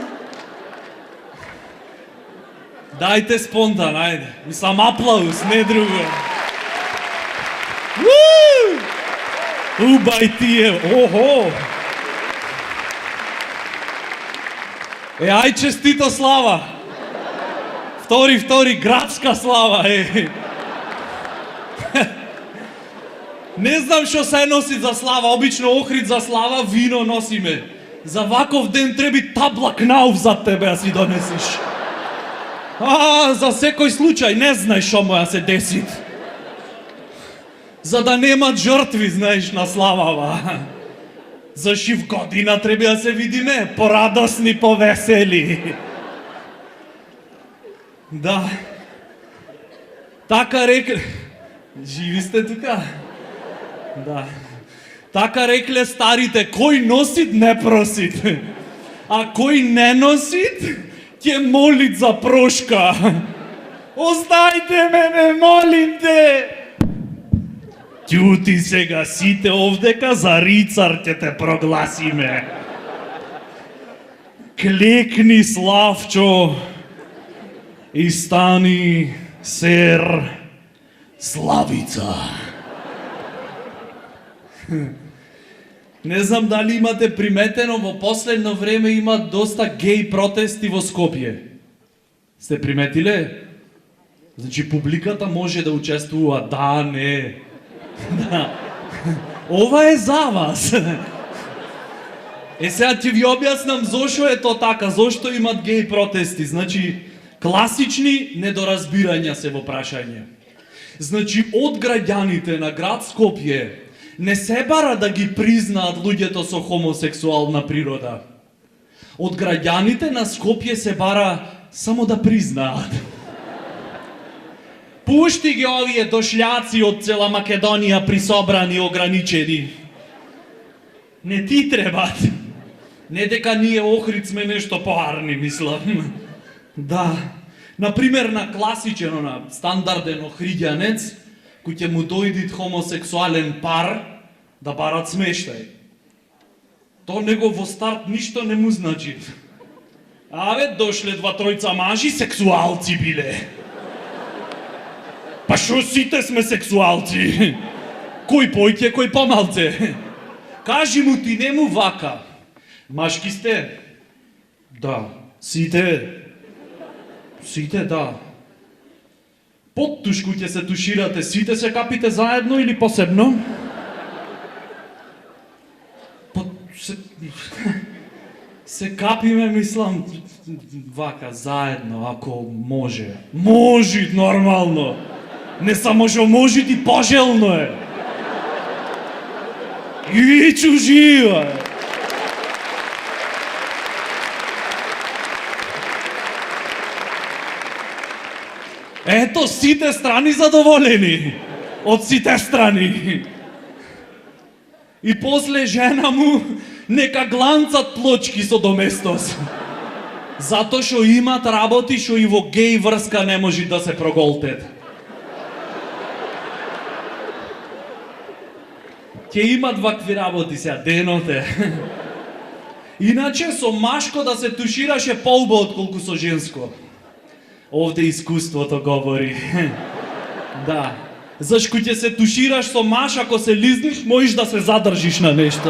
Дајте спонтан, ајде. Мислам аплаус, не друго. Убај тие, охо! Ај честито слава! Втори, градска слава, Не знам што се носи за слава, обично Охрид за слава, вино носиме. За ваков ден треби табла кнауф за тебе да си донесиш. За секој случај, не знаеш што му се деси. За да немат жртви, знаеш, на славава. За жив година треба да се видиме, порадосни, повесели. Да. Така рекле... Живи сте тука? Да. Така рекле старите, кој носит, не просит. А кој не носит, ќе молит за прошка. Оставите мене, молим те! Ќути сега сите овдека, за рицар ќе те прогласиме. Клекни, Славчо, и стани, сер Славица. Не знам дали имате приметено, во последно време има доста геј протести во Скопје. Сте приметиле? Значи, публиката може да учествува, да, не. Да. Ова е за вас. Сега ќе ви објаснам зошто е то така, зошто имат геј протести. Значи, класични недоразбирања се во прашање. Значи, од граѓаните на град Скопје не се бара да ги признаат луѓето со хомосексуална природа. Од граѓаните на Скопје се бара само да признаат. Пушти ги овие дошљаци од цела Македонија присобрани и ограничени. Не ти требат. Не дека ние Охрид сме нешто поарни, мислам. Да. Например, на класичен, на стандарден охриѓанец, кој ќе му дојдит хомосексуален пар да барат смештај. То него во старт ништо не му значи. Аве, дошле 2-3 мажи, сексуалци биле. Па шо сите сме сексуалци? Кој појќе, кој помалце? Кажи му ти, нему вака. Машки сте? Да. Сите? Сите, да. Под тушку ќе се туширате, сите се капите заедно или посебно? Се капиме, мислам, вака, заедно, ако може. Може, нормално. Не само што може, и пожелно е. И чужива е. Ето, сите страни задоволени. Од сите страни. И после жена му нека гланцат плочки со доместос. Затоа што имат работи што и во геј врска не може да се проголтет. Ќе имат вакви работи сега, деноте. Иначе со машко да се тушираше поубаво отколку со женско. Овде искуството говори. Да. Зашто ќе се тушираш со маш, ако се лизниш, можеш да се задржиш на нешто.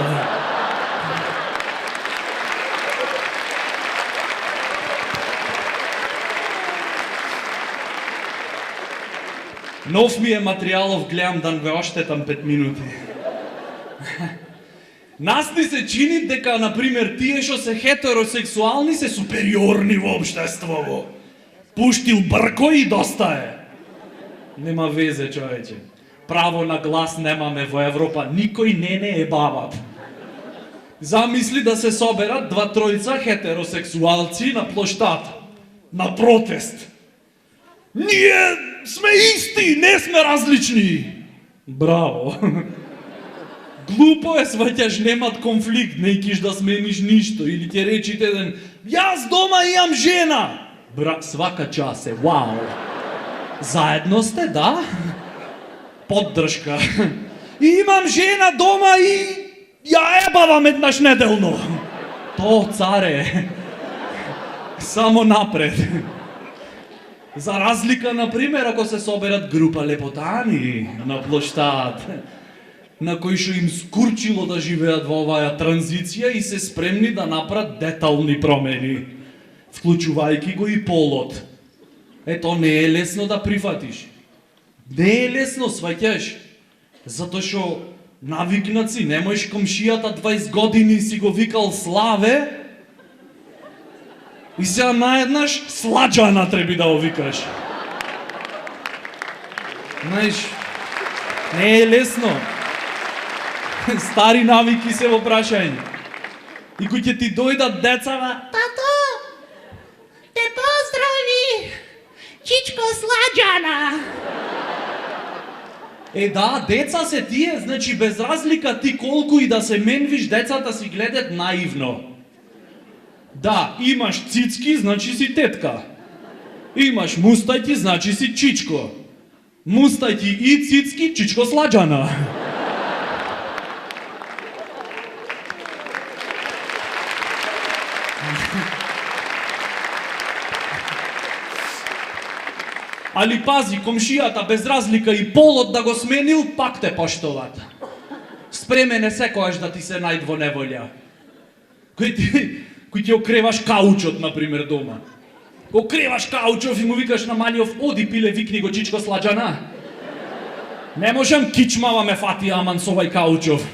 Нов ми е материјалов, гледам да ве оштетам 5 минути. Нас ни се чини дека, например, тие што се хетеросексуални се супериорни во општеството. Пуштил брко и доста е. Нема везе, човече. Право на глас немаме во Европа. Никој не е бабат. Замисли да се соберат 2-3 хетеросексуалци на плоштад. На протест. Ние сме исти, не сме различни. Браво. Глупо е, сваќаш, немат конфликт, не икиш да смениш ништо. Или ќе речите еден, јас дома имам жена. Свака час е, вау. Заедно сте, да? Поддршка. И имам жена дома и ја ебавам еднаш неделно. То, царе. Само напред. За разлика, например, ако се соберат група лепотани на плоштад, на кои што им скурчило да живеат во оваа транзиција и се спремни да направат детални промени, вклучувајќи го и полот. Ето, не е лесно да прифатиш. Не е лесно, сваќаш. Затоа што навикнат си, немоеш комшијата 20 години си го викал Славе, и сега наеднаш Сладжана треби да го викаш. Знаеш, не е лесно. Стари навики се во прашање. И кој ќе ти дојдат децава, Тато, те поздрави, чичко Сладжана. Да, деца се тие, значи без разлика ти колку и да се менвиш, децата си гледат наивно. Да, имаш цицки, значи си тетка. Имаш мустајки, значи си чичко. Мустајки и цицки, чичко Сладжана. Али пази, комшијата без разлика и полот да го сменил, пак те поштоват. Спремен е секојаш да ти се најд во неволја. Кој ти окреваш каучот, например, дома. Окреваш каучов и му викаш на малиов, оди пиле, викни го чичко Сладжана. Не можам, кичмава ме фати аман со овај каучов.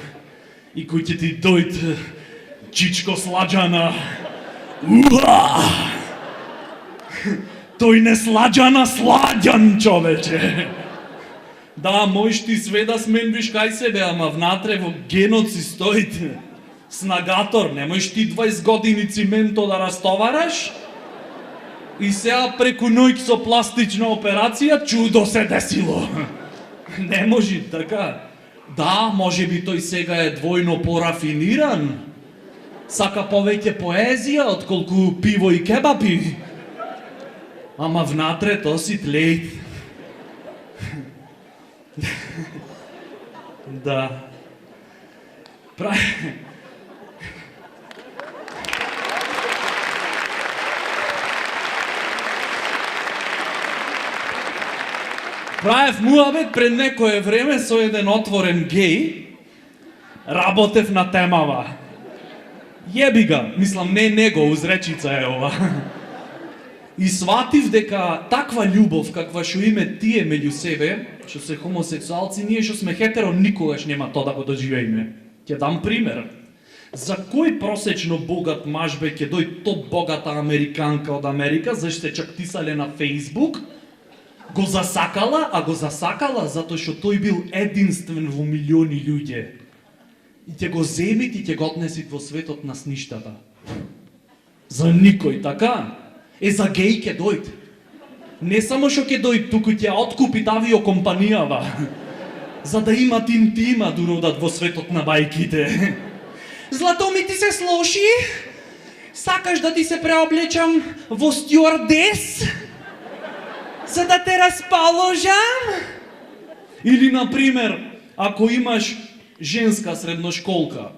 И кој ќе ти дојд, чичко Сладжана. Уа! Тој не Сладжана, Сладјан, човече. Да, можеш ти све да сменвиш кај себе, ама внатре во генот си стоите. Снагатор, не можеш ти 20 години цименто да растовараш и сега преку ноќ со пластична операција чудо се десило. Не може така. Да, може би тој сега е двојно порафиниран. Сака повеќе поезија отколку пиво и кебапи. Ама внатре то си тлејт. Да. Правев муабет пред некое време со еден отворен геј. Работев на темава. Јеби га, мислам не него, узречица е ова. И сватив дека таква љубов каква што име тие меѓу себе, што се хомосексуалци, ние што сме хетеро никогаш нема тоа да го доживееме. Ќе дам пример. За кој просечно богат маж бе ќе дој топ богата американка од Америка, зашто се чактисале на Facebook, го засакала, а го засакала затоа што тој бил единствен во милиони луѓе. И ќе го земит и ќе го однесит во светот на сништата. За никој, така? За геј ќе дојд. Не само што ќе дојд, туку ќе откупит авиокомпанијава. За да имат интима да родат во светот на бајките. Злато ми ти се слоши? Сакаш да ти се преоблечам во стюардес? За да те расположам? Или, например, ако имаш женска средношколка,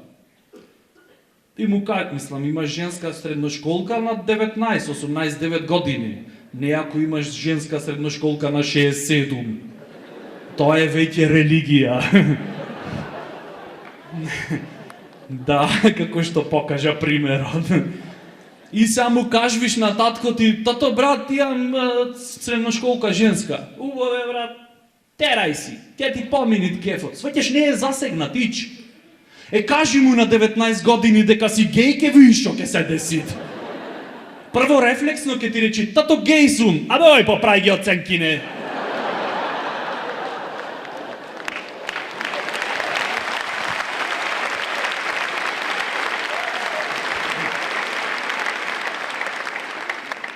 и му кажат, мислам, имаш женска средношколка на 19, 18, 9 години. Не ако имаш женска средношколка на 67. Тоа е веќе религија. Да, како што покажа примерот. И само кажвиш на татко ти, тато брат, имам средношколка женска. Убаве брат, терај си, ќе ти поминит кефот. Сваќаш не е засегнат, ич. Кажи му на 19 години дека си геј, ке видиш што ќе се деси. Прво рефлексно ќе ти речи, тато геј сум, а дој поправи ги оценкине.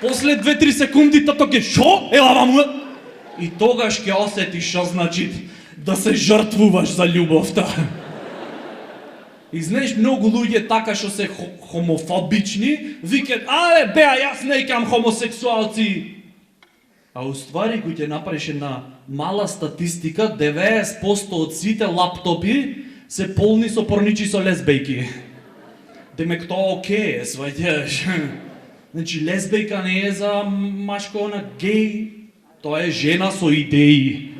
После 2-3 секунди тато ќе шо? Ела ваму! И тогаш ќе осетиш што значи да се жртвуваш за љубовта. И знаеш, многу луѓе така што се хомофобични, викат, беа, јас не икам хомосексуалци. А уствари, кој ќе направиш една мала статистика, 90% од сите лаптопи се полни со порничи со лесбејки. Демек тоа окей, сваќаш. Значи, лесбејка не е за машко на геј, тоа е жена со идеи.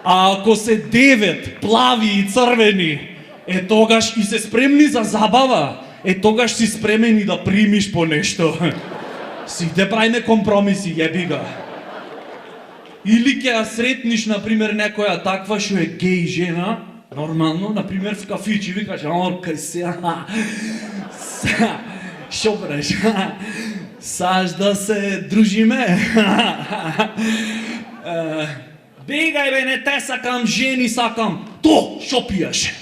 А ако се 9 плави и црвени, тогаш и се спремни за забава, тогаш си спремен и да примиш по нешто. Сите правиме компромиси, јеби га. Или ќе ја сретниш, например, некоја таква што е геј жена, нормално, например, в кафичи, викаш, кај се, шо бреш, саш да се дружиме. Бегај бе, не те сакам, жени сакам. То, шо пиеш?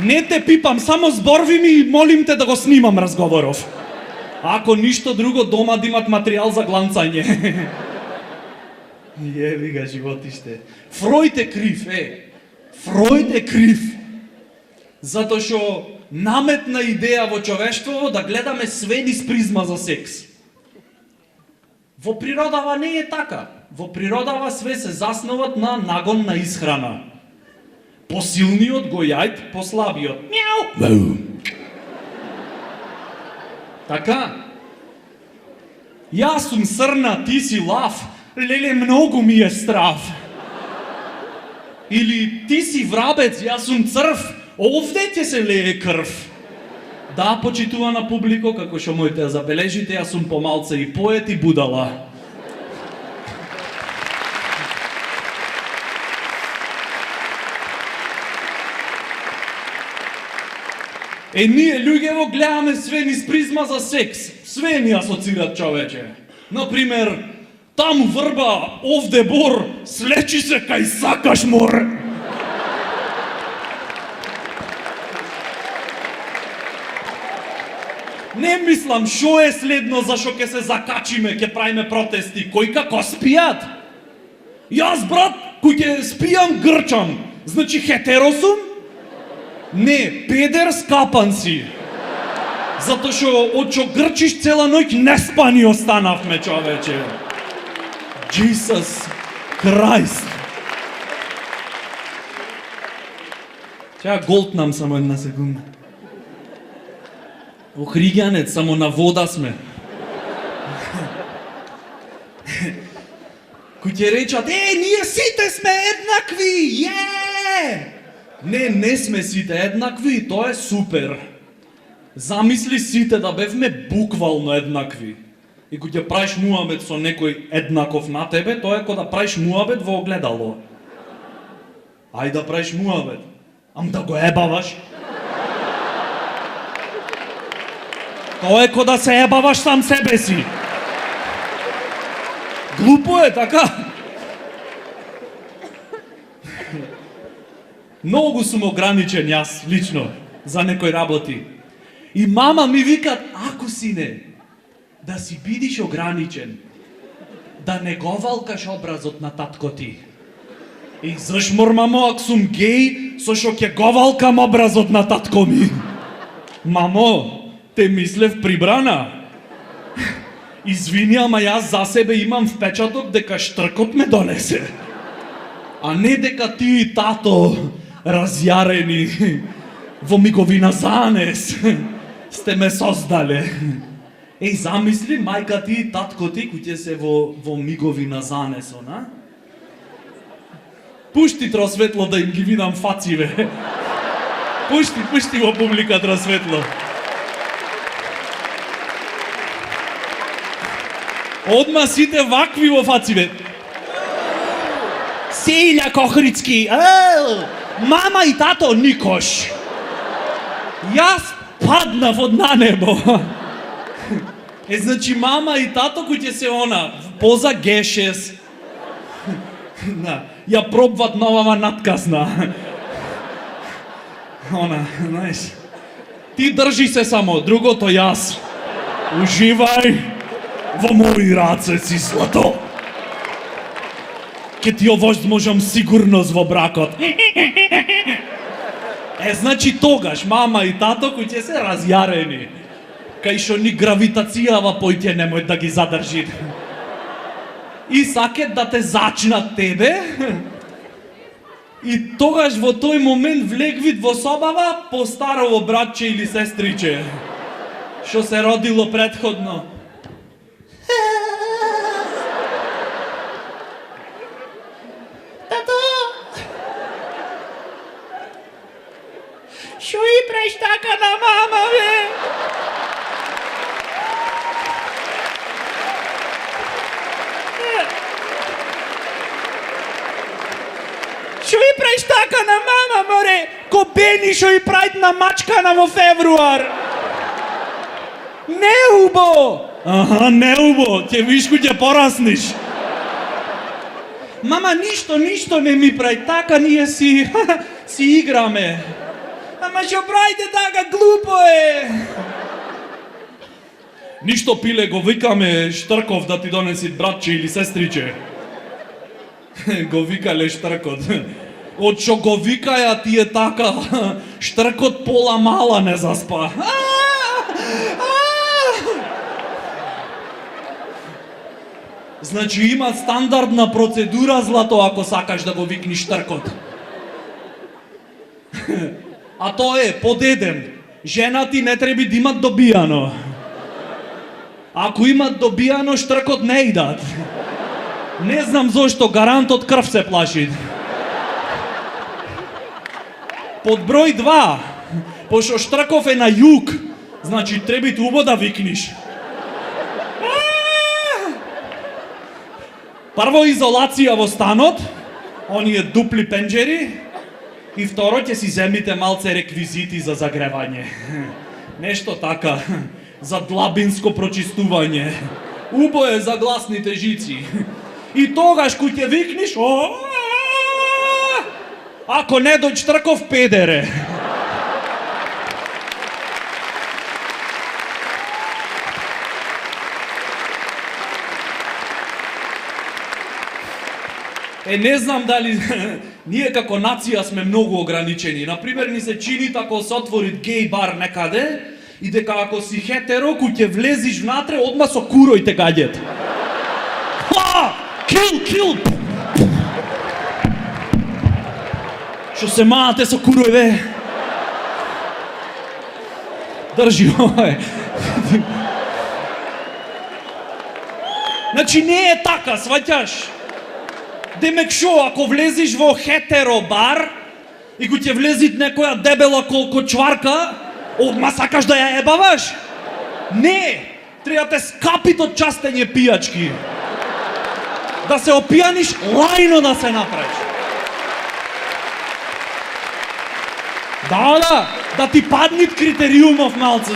Не те пипам, само зборви ми и молим те да го снимам разговоров. Ако ништо друго, дома да имат материјал за гланцање. Јеби га животиште. Фројд е крив, Фројд е крив. Затоа што наметна идеја во човештво да гледаме све низ призма за секс. Во природава не е така. Во природава све се заснуват на нагон на исхрана. Посилниот го јајд, послабиот. Мяу! Така? Јас сум срна, ти си лав. Леле, многу ми е страв. Или ти си врабец, јас сум црв. Овде ќе се лее крв. Да, почитувана публико, како што можете да забележите, јас сум помалце и поет и будала. Ние луѓево гледаме све низ призма за секс. Све ни асоцират човече. Например, таму врба, овде бор, слечи се кај сакаш мор. Не мислам, шо е следно за шо ќе се закачиме, ќе правиме протести, кој како спијат? Јас, брат, кој ќе спијам грчам, значи хетеро сум? Не, педер скапан си. Затоа што од што грчиш цела ноќ неспани останавме, човече. Jesus Christ. Чеја голтнам само една секунда. Охриѓанец, само на вода сме. Кој ќе речат, ние сите сме еднакви, Не сме сите еднакви, тоа е супер. Замисли сите да бевме буквално еднакви. И кога ќе правиш муабет со некој еднаков на тебе, тоа е кога да правиш муабет во огледало. Ај да правиш муабет, ам да го ебаваш. Тоа е кога да се ебаваш сам себе си. Глупо е, така? Многу сум ограничен јас, лично, за некои работи. И мама ми викат, ако сине, да си бидиш ограничен, да не го валкаш образот на татко ти. И зашмор, мамо, ако сум геј, со шо ќе го валкам образот на татко ми. Мамо, те мислев прибрана. Извини, ама јас за себе имам впечаток дека штркот ме донесе. А не дека ти и тато, разјарени, во миговина занес, сте ме создале. Еј, замисли, мајка ти и татко ти, кој ќе се во миговина занесо, на? Пушти тросветло да им ги видам фациве. Пушти во публика тросветло. Одма сите вакви во фациве. Сејля Кохрицки, мама и тато никош. Јас паднав од на небо. Значи мама и тато кој ќе се она, поза G6. Ја пробват новава надказна. Она, знаеш. Ти држи се само, другото јас. Уживај во мои раце си, злато. Ке ти овозможам сигурност во бракот. Значи тогаш мама и тато кои ќе се разјарени. Кај шо ни гравитацијава појќе немој да ги задржи. И сакет да те зачнат тебе. И тогаш во тој момент влегвид во собава по старово братче или сестриче. Шо се родило претходно. Тато! Шо и преш така на мама, бе? Шо и преш така на мама, море? Ко Бени шо и прајт на мачкана во февруар. Неубо! Аха, неубо, ќе виш кој ќе порасниш. Мама, ништо не ми прај, така ние си играме. Ама шо прајте така, глупо е. Ништо, пиле, го викаме Штрков да ти донеси братче или сестриче. Го викале Штркот. Од шо го викаја ти е така, Штркот пола мала не заспа. Значи има стандардна процедура, злато, ако сакаш да го викниш Штркот. А тоа е, под еден, жена ти не треба да имат добијано. Ако имат добијано, Штркот не идат. Не знам зошто, гарант од крв се плаши. Под број 2, пошто Штрков е на југ, значи треба убо да викниш. Прво изолација во станот, оние дупли пенџери, и второ ќе си земите малце реквизити за загревање. Нешто така, за длабинско прочистување. Убо е за гласните жици. И тогаш кој ќе викниш, ако не дојде Штрков, педере. Не знам дали ние како нација сме многу ограничени. Например, ни се чини ако се отвори гей бар некаде и дека ако си хетеро, кој ќе влезиш внатре, одма со курој те гаѓат. Ха! Кил! Што се маате со курој, бе? Држи овај. Значи не е така, сваќаш? Демек шо, ако влезиш во хетеро бар и кој ќе влезит некоја дебела колко чварка, одма сакаш да ја ебаваш? Не, треба те скапит од частење пијачки. Да се опијаниш, лајно да се направиш. Да ти паднит критериумов малце.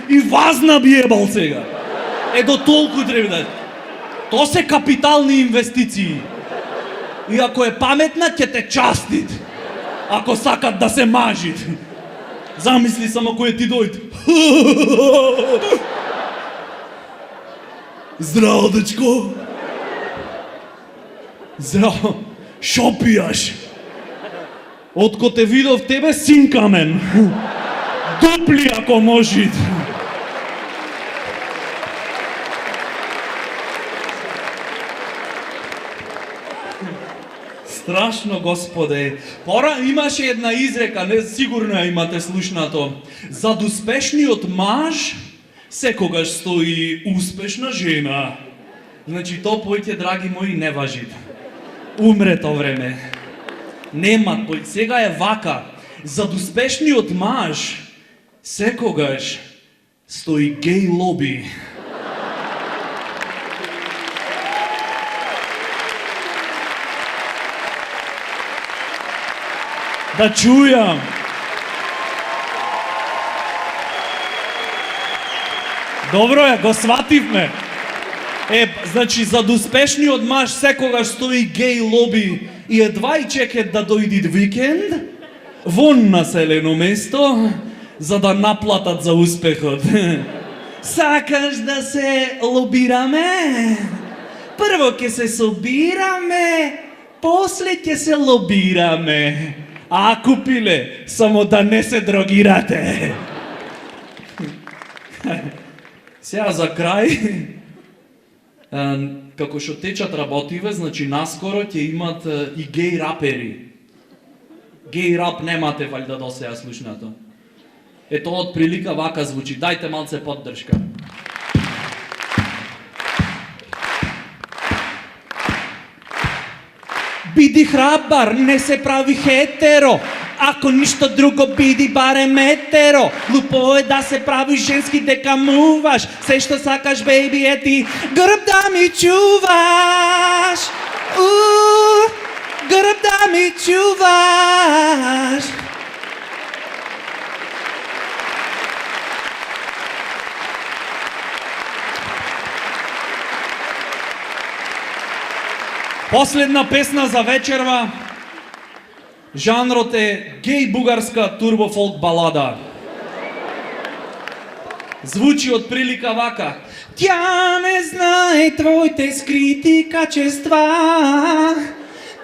И вазна би ебал сега. До толку треба да. То се капитални инвестиции. И ако е паметна, ќе те частит. Ако сакат да се мажит. Замисли само кој ти дојде. Здраво, дечко. Здраво. Шо пијаш? Отко те видов тебе, синкамен. Дупли ако можит. Страшно, Господе. Пора имаше една изрека, не сигурно ја имате слушнато. Зад успешниот маж секогаш стои успешна жена. Значи, то појќе, драги мои, не важи. Умре то време. Нема пој. Сега е вака. Зад успешниот маж секогаш стои гей лоби. Да чујам. Добро е, го свативме. Значи, зад успешниот маж секогаш стои гей лоби и едва и чекат да дојдит викенд вон населено место за да наплатат за успехот. Сакаш да се лобираме? Прво ќе се собираме, после ќе се лобираме. А купиле, само да не се дрогирате. Сега за крај, како што течат работиве, значи наскоро ќе имат и гей рапери. Гей рап немате валјда до сега слушнато. Ето од прилика вака звучи. Дајте малце поддршка. Биди храбар, не се прави хетеро. Ако ништо друго, биди барем етеро. Лупо е да се прави женски дека муваш. Се што сакаш, бейби, е ти грб да ми чуваш. Грб да ми чуваш. Последна песна за вечерва. Жанрот е гей бугарска турбофолк балада. Звучи од прилика вака. Тя не знае твоите скрити качества.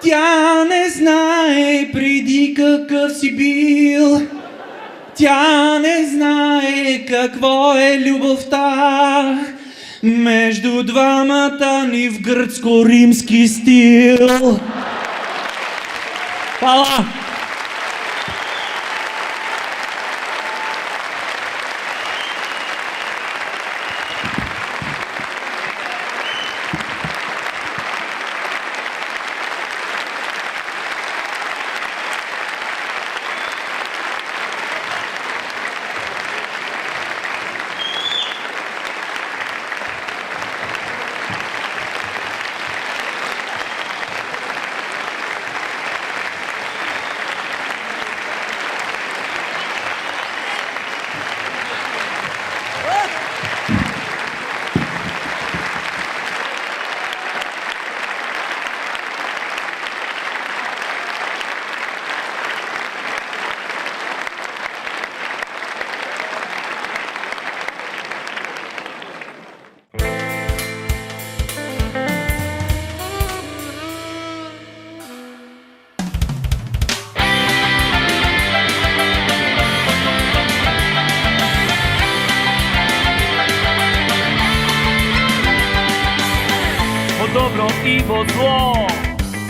Тя не знае преди какъв си бил. Тя не знае какво е любовта. Между двамата ни в гръцко-римски стил. Хвала!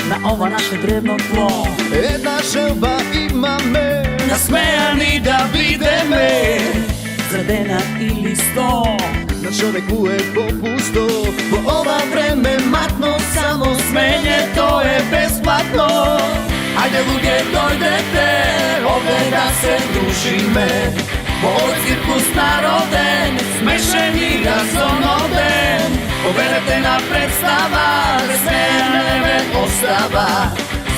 на ова наше древно тло. Една желба имаме, Насмејани да бидеме, зрадена или сто. на човек му е попусто. Во ова време матно, само смењето е бесплатно. Ајде луѓе дојдете, овде да се дружиме. Во овој циркус народен, смешен и разоноден. Победете на представа, без неја не ме остава.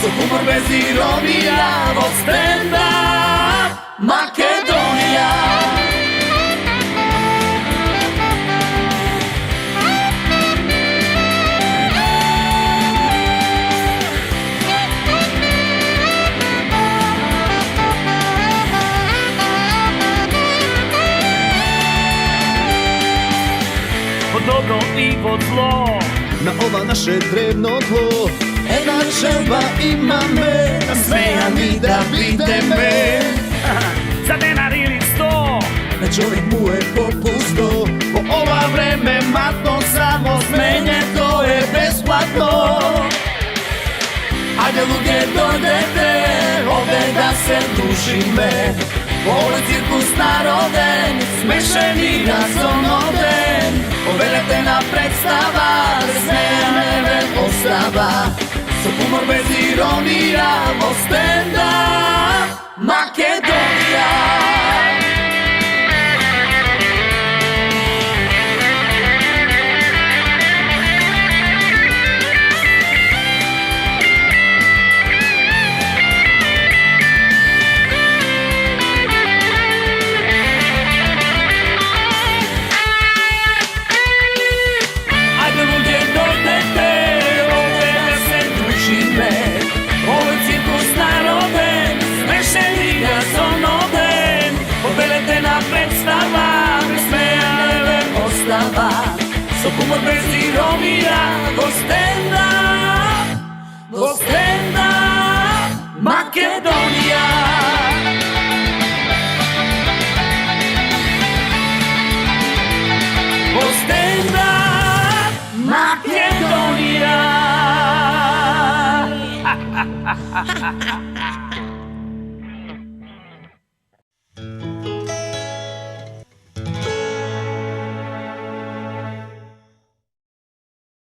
Со хумор без иронија, во стендап Македонија. Во добро и во зло, На ова наше древно тло Една желба имаме, насмејани да бидеме. за денар или 100. На човек му е попусто. Во ова време матно, само сменето е бесплатно. Ајде луѓе дојдете, овде да се дружиме. Во овој циркус народен, смешен и разоноден. Победете на представа, без неја не ме остава. Со хумор без иронија, во стендап Македонија. Ајде луѓе дојдете, овде да се дружиме. Овој циркус народен, смешен и разоноден. Победете на представа, без неја не ме остава. Со хумор без иронија, во стендап Македонија. Во стендап Македонија.